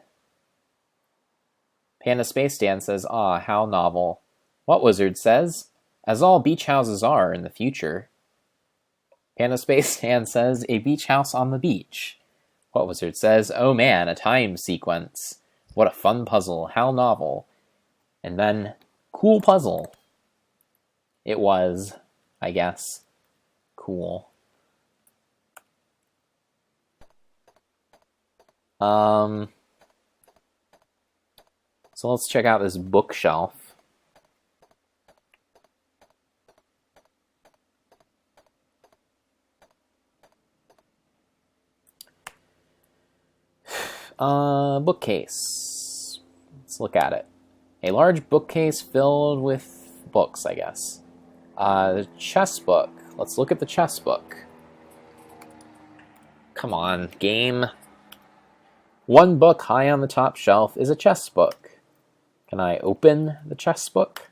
Panda Space Dan says, ah, how novel. What Wizard says, as all beach houses are in the future. Panda Space Dan says, a beach house on the beach. What Wizard says, oh man, a time sequence. What a fun puzzle, how novel. And then, cool puzzle. It was, I guess, cool. So let's check out this bookshelf. Bookcase. Let's look at it. A large bookcase filled with books, I guess. The chess book. Let's look at the chess book. Come on, game. One book high on the top shelf is a chess book. Can I open the chess book?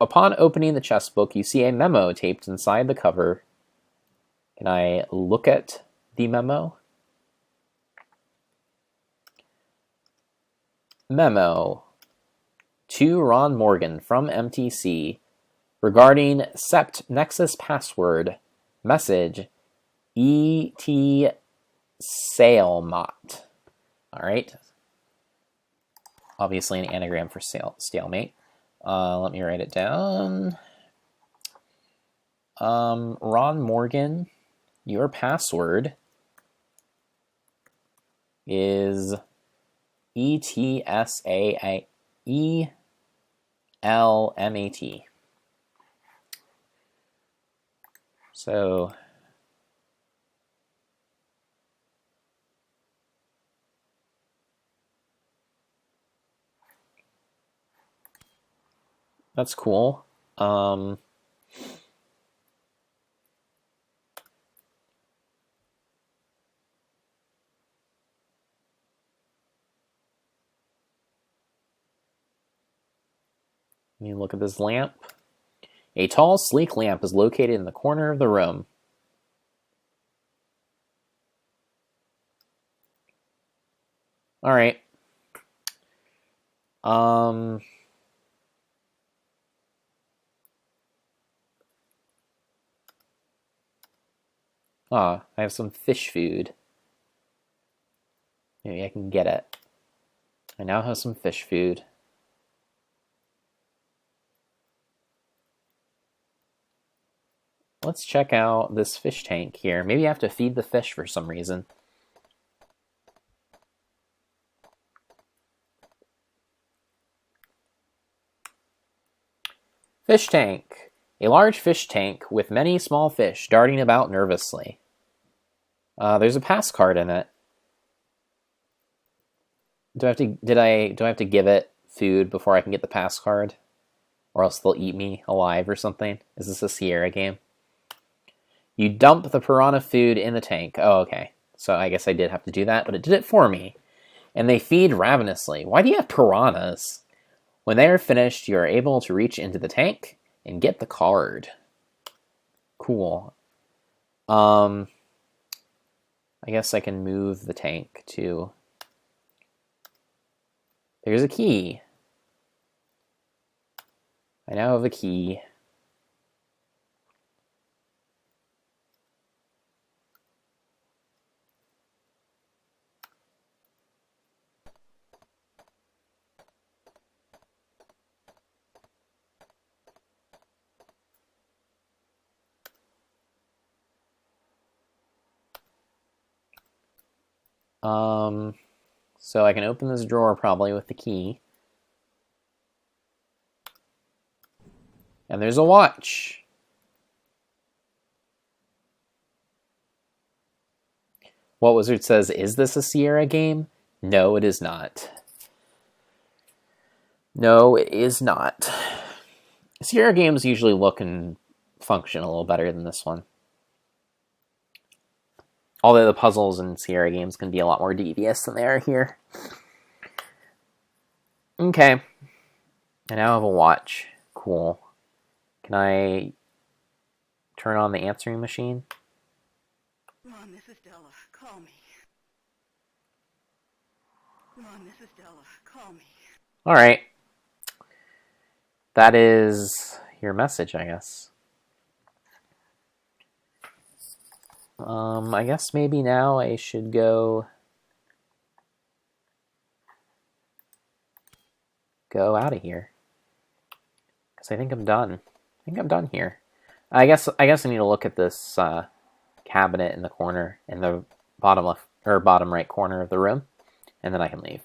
Upon opening the chess book, you see a memo taped inside the cover. Can I look at the memo? Memo to Ron Morgan from MTC regarding Sept Nexus password message ET Salemot. All right. Obviously an anagram for stalemate. Let me write it down. Ron Morgan, your password is ETSAELMAT. So that's cool. Let me look at this lamp. A tall, sleek lamp is located in the corner of the room. All right. I have some fish food. Maybe I can get it. I now have some fish food. Let's check out this fish tank here. Maybe I have to feed the fish for some reason. Fish tank. A large fish tank with many small fish darting about nervously. There's a pass card in it. Do I have to give it food before I can get the pass card? Or else they'll eat me alive or something? Is this a Sierra game? You dump the piranha food in the tank. Oh, okay. So I guess I did have to do that, but it did it for me. And they feed ravenously. Why do you have piranhas? When they are finished, you are able to reach into the tank and get the card. Cool. I guess I can move the tank too. There's a key. I now have a key. So I can open this drawer probably with the key. And there's a watch. What Wizard says, is this a Sierra game? No, it is not. No, it is not. Sierra games usually look and function a little better than this one. Although the puzzles in Sierra games can be a lot more devious than they are here. Okay. I now have a watch. Cool. Can I turn on the answering machine? Come on, Mrs. Della, call me. Come on, Mrs. Della, call me. Alright. That is your message, I guess. I guess maybe now I should go out of here. Because I think I'm done. I think I'm done here. I guess I need to look at this cabinet in the corner, in the bottom left or bottom right corner of the room, and then I can leave.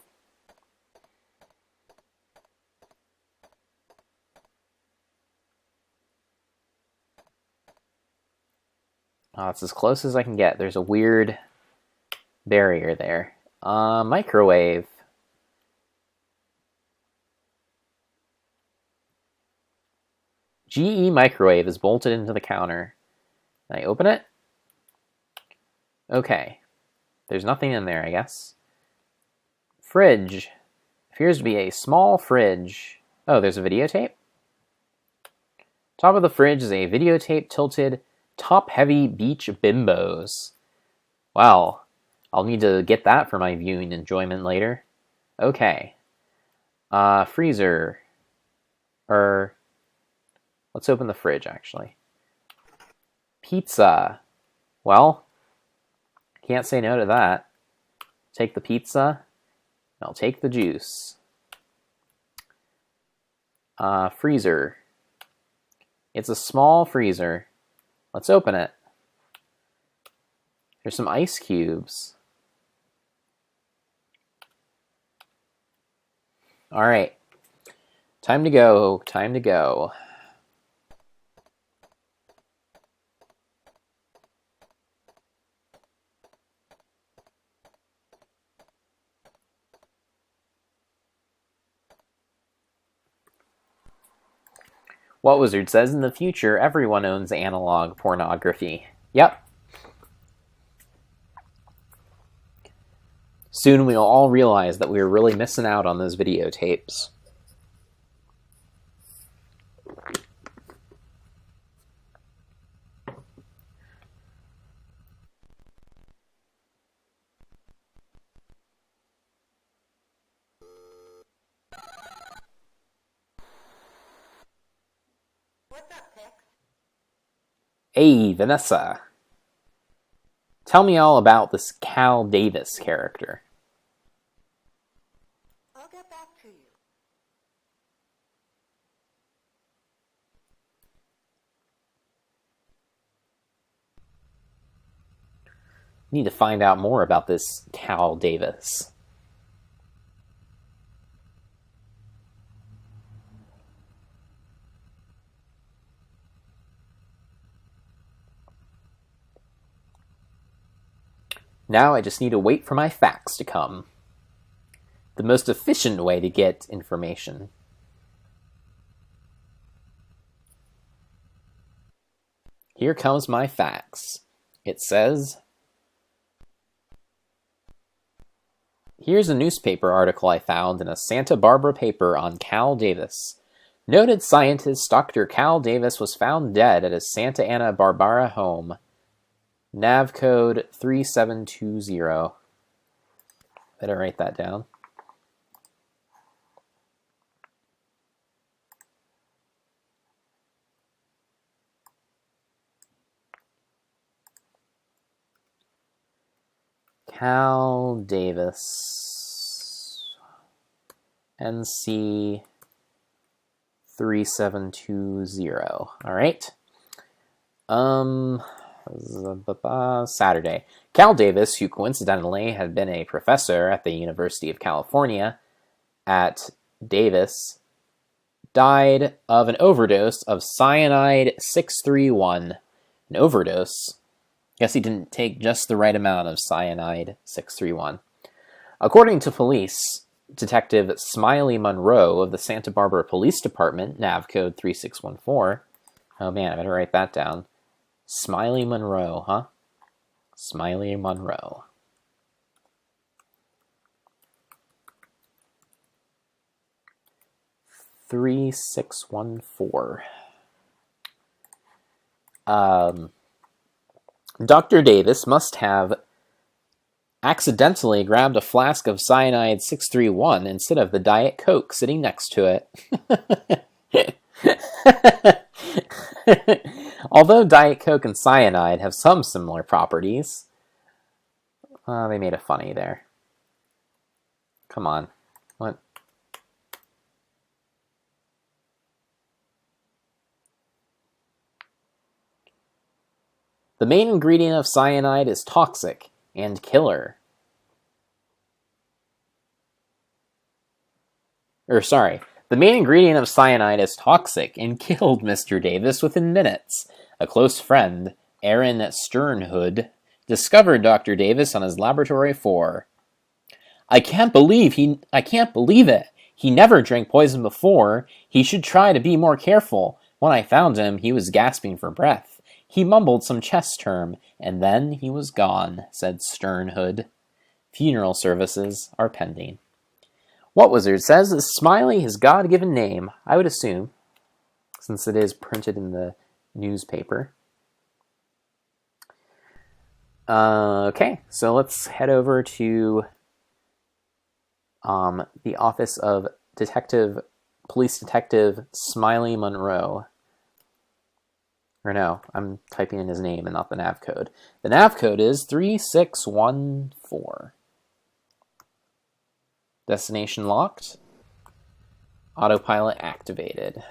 That's as close as I can get. There's a weird barrier there. Microwave. GE microwave is bolted into the counter. Can I open it? Okay. There's nothing in there, I guess. Fridge. Appears to be a small fridge. Oh, there's a videotape? Top of the fridge is a videotape tilted top-heavy beach bimbos. Wow. I'll need to get that for my viewing enjoyment later. Okay. Freezer. Let's open the fridge, actually. Pizza. Well, can't say no to that. Take the pizza. I'll take the juice. Freezer. It's a small freezer. Let's open it. There's some ice cubes. All right. Time to go. Time to go. What Wizard says, in the future, everyone owns analog pornography. Yep. Soon we'll all realize that we were really missing out on those videotapes. What's up, Tex? Hey, Vanessa. Tell me all about this Cal Davis character. Need to find out more about this Cal Davis. Now I just need to wait for my fax to come. The most efficient way to get information. Here comes my fax. It says, here's a newspaper article I found in a Santa Barbara paper on Cal Davis. Noted scientist Dr. Cal Davis was found dead at his Santa Ana Barbara home. Nav code 3720. Better write that down. Cal Davis. NC 3720. All right. Saturday. Cal Davis, who coincidentally had been a professor at the University of California at Davis, died of an overdose of cyanide 631. An overdose? Guess he didn't take just the right amount of cyanide 631. According to police, Detective Smiley Monroe of the Santa Barbara Police Department, nav code 3614. Oh man, I better write that down. Smiley Monroe, huh? Smiley Monroe. (3614). Dr. Davis must have accidentally grabbed a flask of cyanide 631 instead of the Diet Coke sitting next to it. Although Diet Coke and cyanide have some similar properties, they made a funny there. Come on. What? The main ingredient of cyanide is toxic and killer. The main ingredient of cyanide is toxic and killed Mr. Davis within minutes. A close friend, Aaron Sternhood, discovered Dr. Davis on his laboratory floor. I can't believe it. He never drank poison before. He should try to be more careful. When I found him, he was gasping for breath. He mumbled some chest term, and then he was gone, said Sternhood. Funeral services are pending. What Wizard says is Smiley his God-given name, I would assume, since it is printed in the newspaper. Okay, so let's head over to the office of Police Detective Smiley Monroe. Or no, I'm typing in his name and not the nav code. The nav code is 3614. Destination locked. Autopilot activated.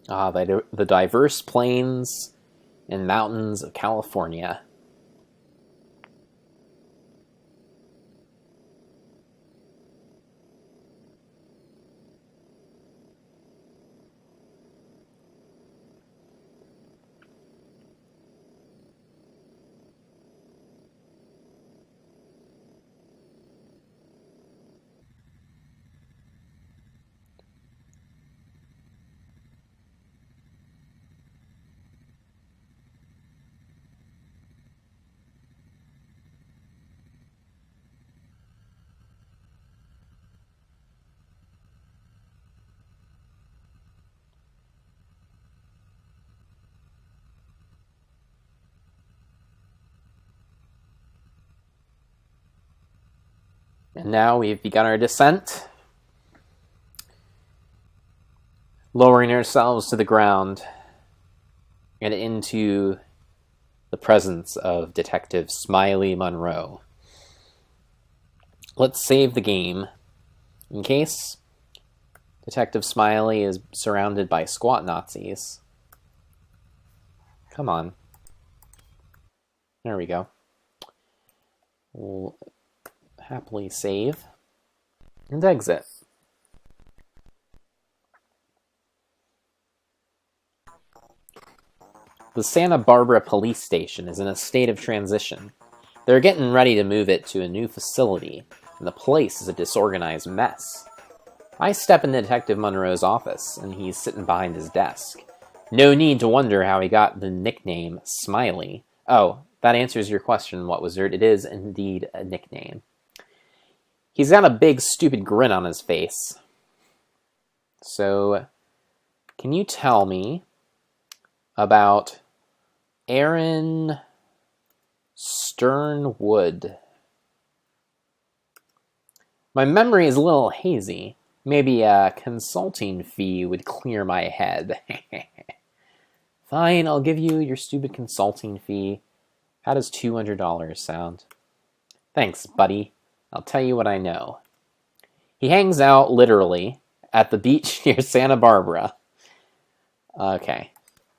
The diverse plains and mountains of California. And now we've begun our descent, lowering ourselves to the ground and into the presence of Detective Smiley Monroe. Let's save the game in case Detective Smiley is surrounded by squat Nazis. Come on. There we go. We'll happily save and exit. The Santa Barbara police station is in a state of transition. They're getting ready to move it to a new facility, and the place is a disorganized mess. I step into Detective Monroe's office, and he's sitting behind his desk. No need to wonder how he got the nickname Smiley. Oh, that answers your question, What Wizard. It is indeed a nickname. He's got a big, stupid grin on his face. So, can you tell me about Aaron Sternwood? My memory is a little hazy. Maybe a consulting fee would clear my head. Fine, I'll give you your stupid consulting fee. How does $200 sound? Thanks, buddy. I'll tell you what I know. He hangs out, literally, at the beach near Santa Barbara. Okay.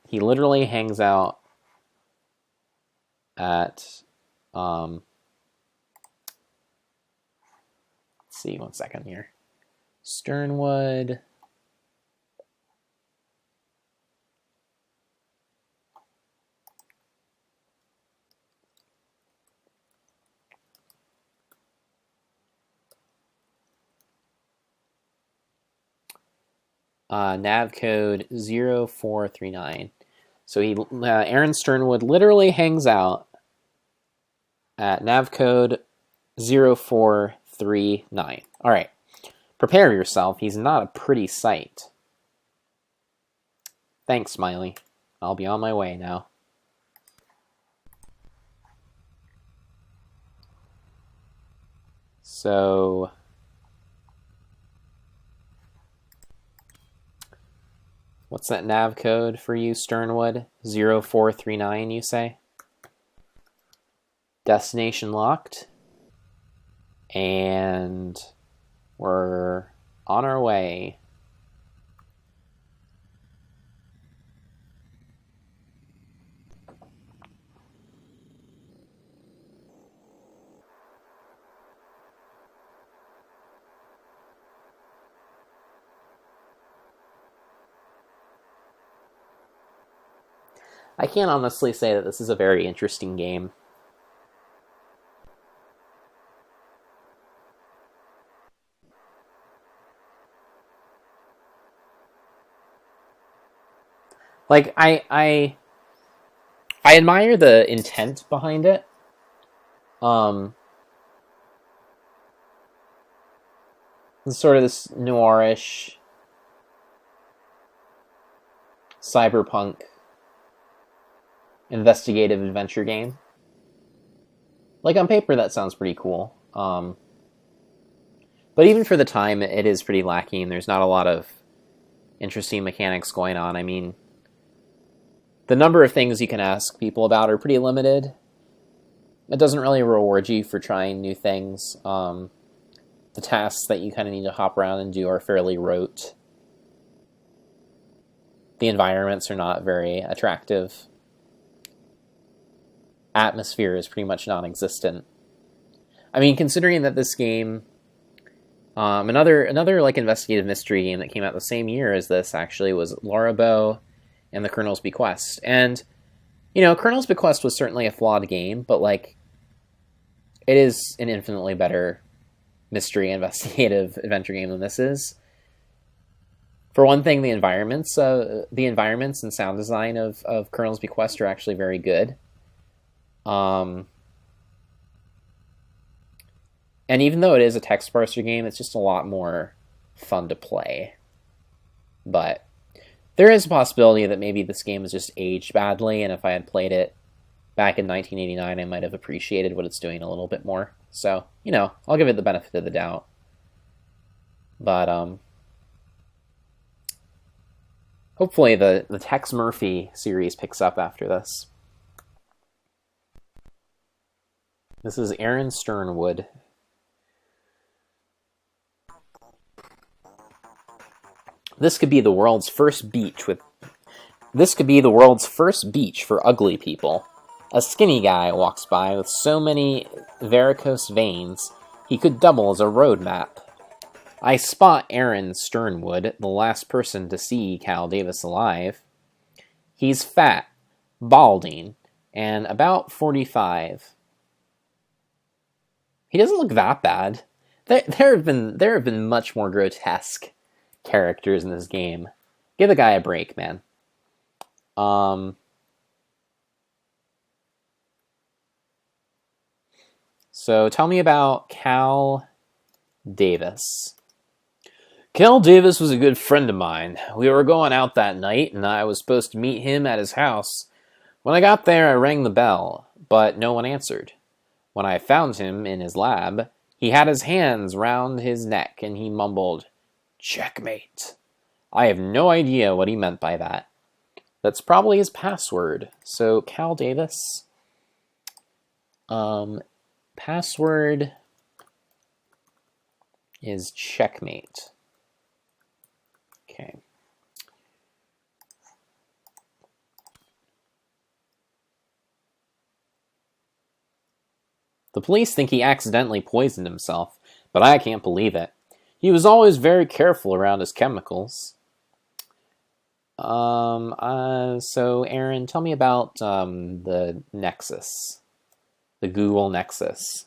He literally hangs out at, let's see, 1 second here. Sternwood. Nav code 0439. So Aaron Sternwood literally hangs out at nav code 0439. All right. Prepare yourself. He's not a pretty sight. Thanks, Smiley. I'll be on my way now. So, what's that nav code for you, Sternwood? 0439, you say? Destination locked. And we're on our way. I can't honestly say that this is a very interesting game. Like, I admire the intent behind it. It's sort of this noirish cyberpunk investigative adventure game. Like, on paper, that sounds pretty cool. But even for the time, it is pretty lacking. There's not a lot of interesting mechanics going on. I mean, the number of things you can ask people about are pretty limited. It doesn't really reward you for trying new things. The tasks that you kind of need to hop around and do are fairly rote. The environments are not very attractive. Atmosphere is pretty much non-existent. I mean, considering that this game, another like investigative mystery game that came out the same year as this actually was Laraboe and the Colonel's Bequest. And, you know, Colonel's Bequest was certainly a flawed game, but like, it is an infinitely better mystery investigative adventure game than this is. For one thing, the environments and sound design of Colonel's Bequest are actually very good. And even though it is a text parser game, it's just a lot more fun to play. But there is a possibility that maybe this game has just aged badly, and if I had played it back in 1989, I might have appreciated what it's doing a little bit more. So, you know, I'll give it the benefit of the doubt. But hopefully the Tex Murphy series picks up after this. This is Aaron Sternwood. This could be the world's first beach with. This could be the world's first beach for ugly people. A skinny guy walks by with so many varicose veins he could double as a road map. I spot Aaron Sternwood, the last person to see Cal Davis alive. He's fat, balding, and about 45. He doesn't look that bad. There have been much more grotesque characters in this game. Give the guy a break, man. So tell me about Cal Davis. Cal Davis was a good friend of mine. We were going out that night, and I was supposed to meet him at his house. When I got there, I rang the bell, but no one answered. When I found him in his lab, he had his hands round his neck, and he mumbled, "Checkmate." I have no idea what he meant by that. That's probably his password. So, Cal Davis. Password is checkmate. Okay. The police think he accidentally poisoned himself, but I can't believe it. He was always very careful around his chemicals. So Aaron, tell me about the Nexus. The Google Nexus.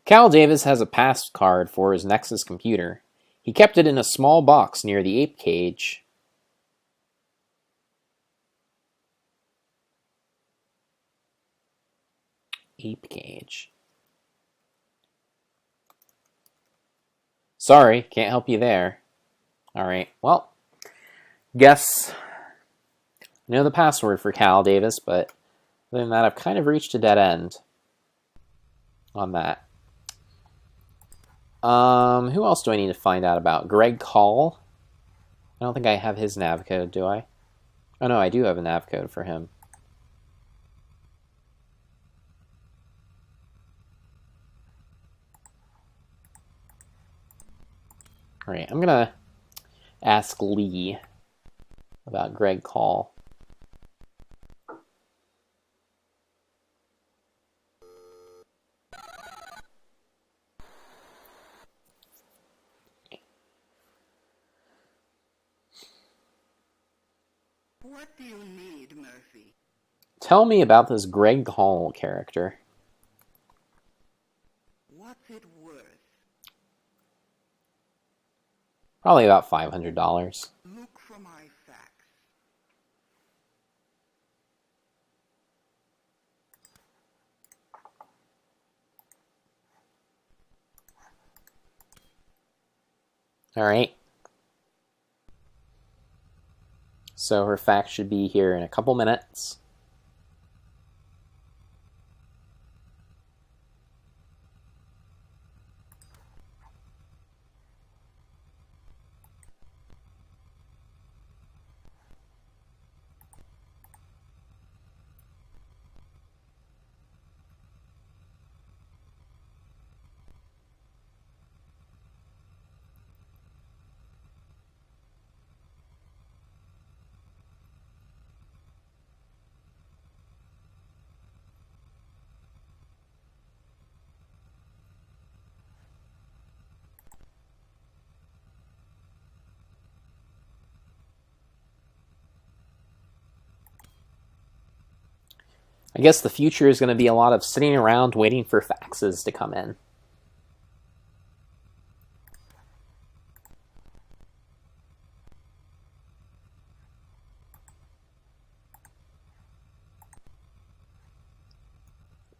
Cal Davis has a pass card for his Nexus computer. He kept it in a small box near the ape cage. Ape cage. Sorry, can't help you there. Alright, well, guess I know the password for Cal Davis, but other than that, I've kind of reached a dead end on that. Who else do I need to find out about? Greg Call? I don't think I have his nav code, do I? Oh no, I do have a nav code for him. Alright, I'm gonna ask Lee about Greg Call. What do you need, Murphy? Tell me about this Greg Hall character. What's it worth? Probably about $500. Look for my facts. Alright. So her facts should be here in a couple minutes. I guess the future is going to be a lot of sitting around waiting for faxes to come in.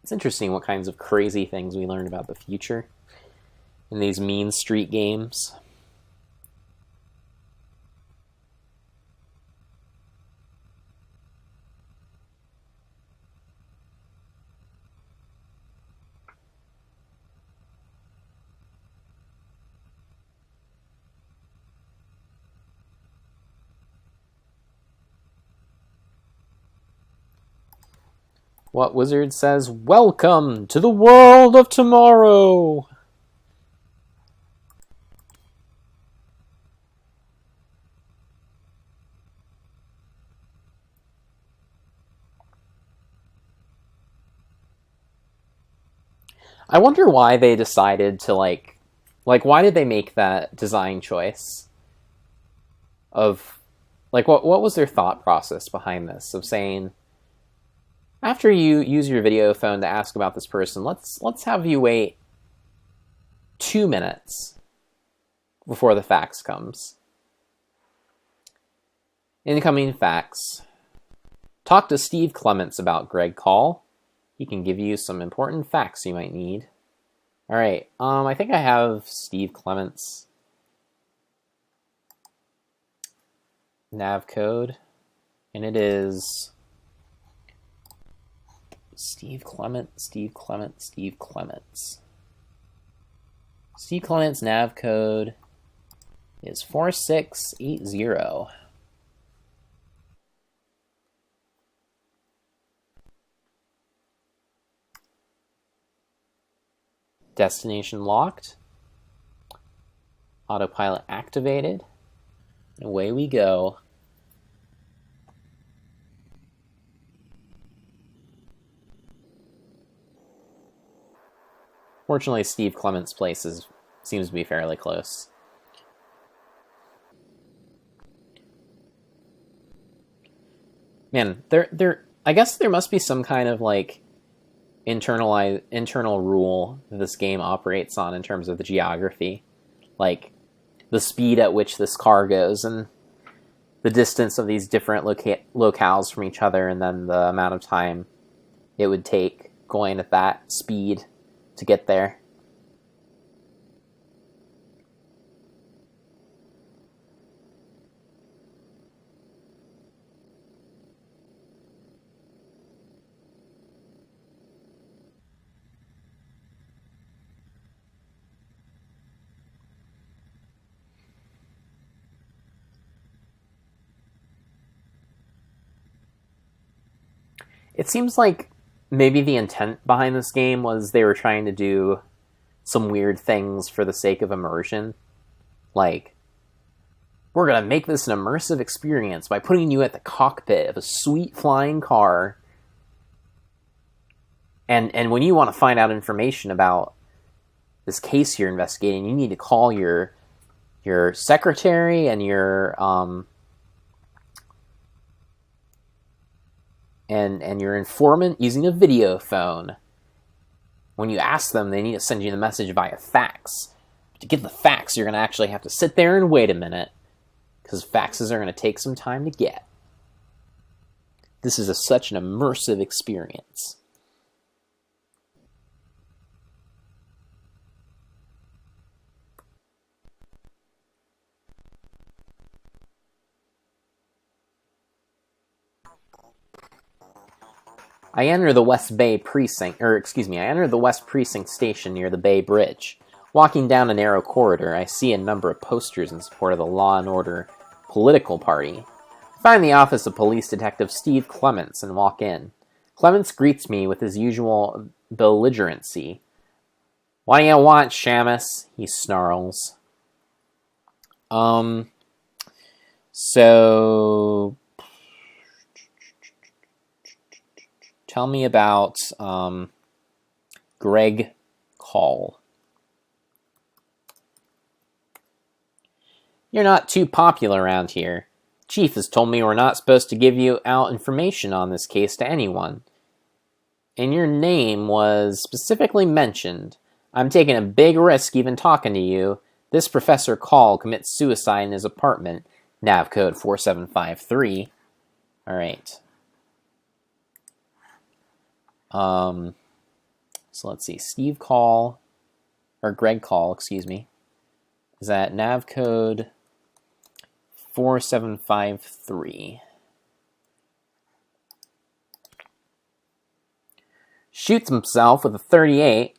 It's interesting what kinds of crazy things we learn about the future in these Mean Street games. What wizard says, "Welcome to the world of tomorrow"? I wonder why they decided to like why did they make that design choice of like what was their thought process behind this of saying after you use your video phone to ask about this person, let's have you wait 2 minutes before the fax comes. Incoming fax. Talk to Steve Clements about Greg Call. He can give you some important facts you might need. All right. I think I have Steve Clements nav code, and it is Steve Clements. Steve Clements nav code is 4680. Destination locked. Autopilot activated. Away we go. Fortunately, Steve Clements' place seems to be fairly close. Man, I guess there must be some kind of like internal rule that this game operates on in terms of the geography, like the speed at which this car goes and the distance of these different locales from each other, and then the amount of time it would take going at that speed to get there. It seems like maybe the intent behind this game was they were trying to do some weird things for the sake of immersion. Like, we're going to make this an immersive experience by putting you at the cockpit of a sweet flying car. And when you want to find out information about this case you're investigating, you need to call your secretary and your and your informant using a video phone. When you ask them, they need to send you the message via fax. To get the fax, you're going to actually have to sit there and wait a minute, because faxes are going to take some time to get. This is such an immersive experience. I enter the West Precinct station near the Bay Bridge. Walking down a narrow corridor, I see a number of posters in support of the Law and Order political party. I find the office of Police Detective Steve Clements and walk in. Clements greets me with his usual belligerency. "What do you want, Shamus?" he snarls. So... Tell me about Greg Call. "You're not too popular around here. Chief has told me we're not supposed to give you out information on this case to anyone. And your name was specifically mentioned. I'm taking a big risk even talking to you. This Professor Call commits suicide in his apartment. Nav code 4753. All right. So let's see. Greg Call, is at nav code 4753. Shoots himself with a .38,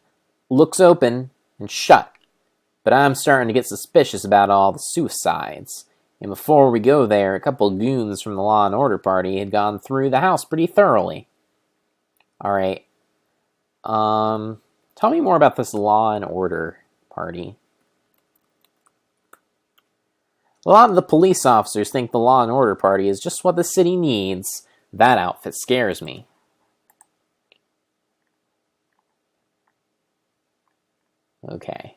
looks open and shut. But I'm starting to get suspicious about all the suicides. And before we go there, a couple of goons from the Law and Order party had gone through the house pretty thoroughly. All right. Tell me more about this Law and Order party. A lot of the police officers think the Law and Order party is just what the city needs. That outfit scares me. Okay.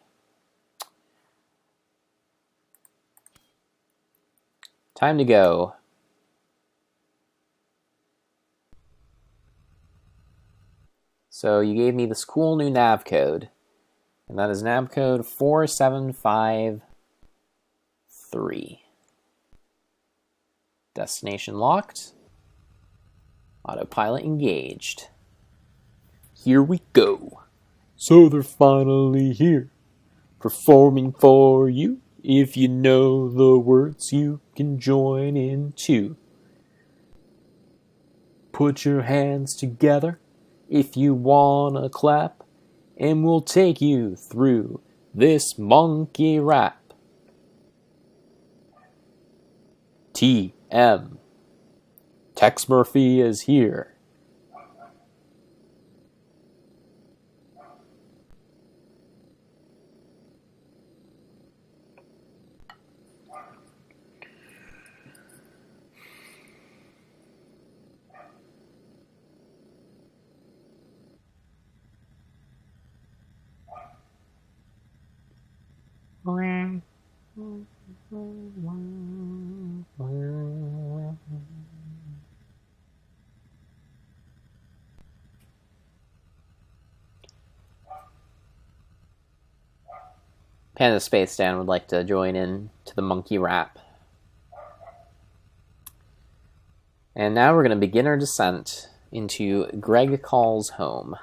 Time to go. So you gave me this cool new nav code. And that is nav code 4753. Destination locked. Autopilot engaged. Here we go. So they're finally here, performing for you. If you know the words, you can join in too. Put your hands together if you wanna clap, and we'll take you through this monkey rap. TM. Tex Murphy is here. Panda Space Dan would like to join in to the monkey rap. And now we're going to begin our descent into Greg Call's home.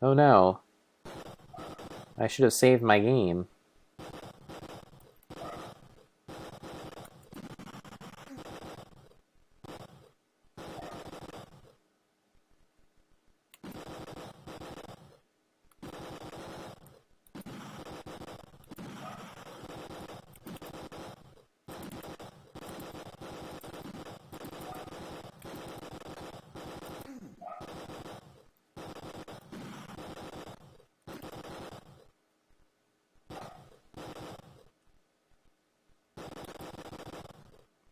Oh no. I should have saved my game.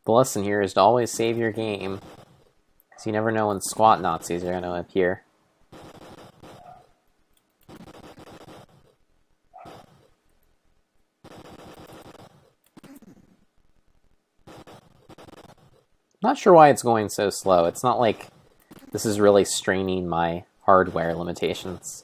The lesson here is to always save your game, because you never know when squat Nazis are going to appear. Not sure why it's going so slow. It's not like this is really straining my hardware limitations.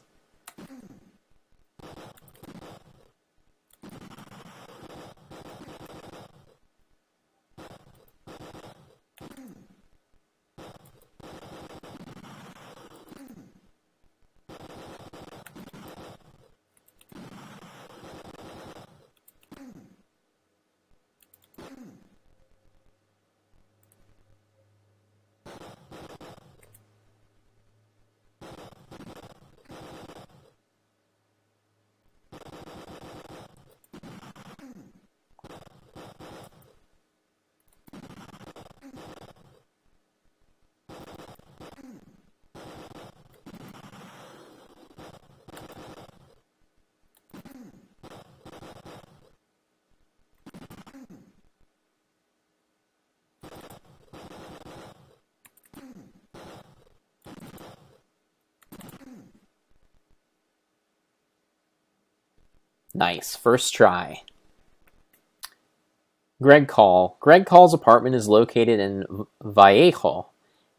Nice, first try. Greg Call. Greg Call's apartment is located in Vallejo.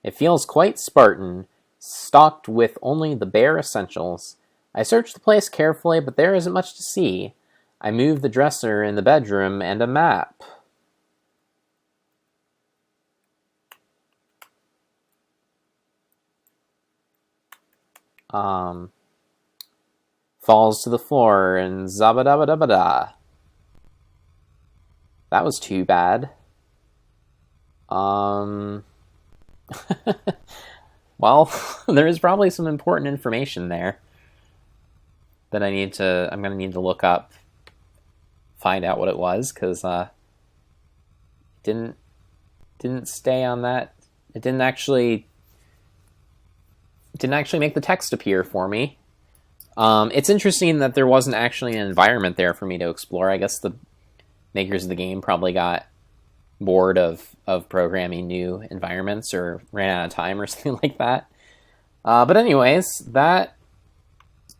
It feels quite Spartan, stocked with only the bare essentials. I searched the place carefully, but there isn't much to see. I moved the dresser in the bedroom and a map. Falls to the floor and zabadabadabada. That was too bad. Well, there is probably some important information there that I'm going to need to look up, find out what it was, because didn't stay on that. It didn't actually make the text appear for me. It's interesting that there wasn't actually an environment there for me to explore. I guess the makers of the game probably got bored of programming new environments or ran out of time or something like that. But anyways, that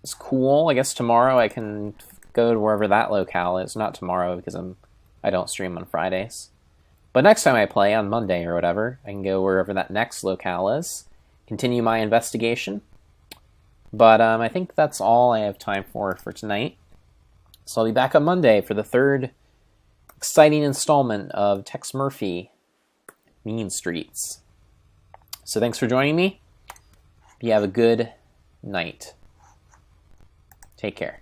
is cool. I guess tomorrow I can go to wherever that locale is. Not tomorrow because I don't stream on Fridays. But next time I play on Monday or whatever, I can go wherever that next locale is, continue my investigation. But I think that's all I have time for tonight. So I'll be back on Monday for the third exciting installment of Tex Murphy Mean Streets. So thanks for joining me. You have a good night. Take care.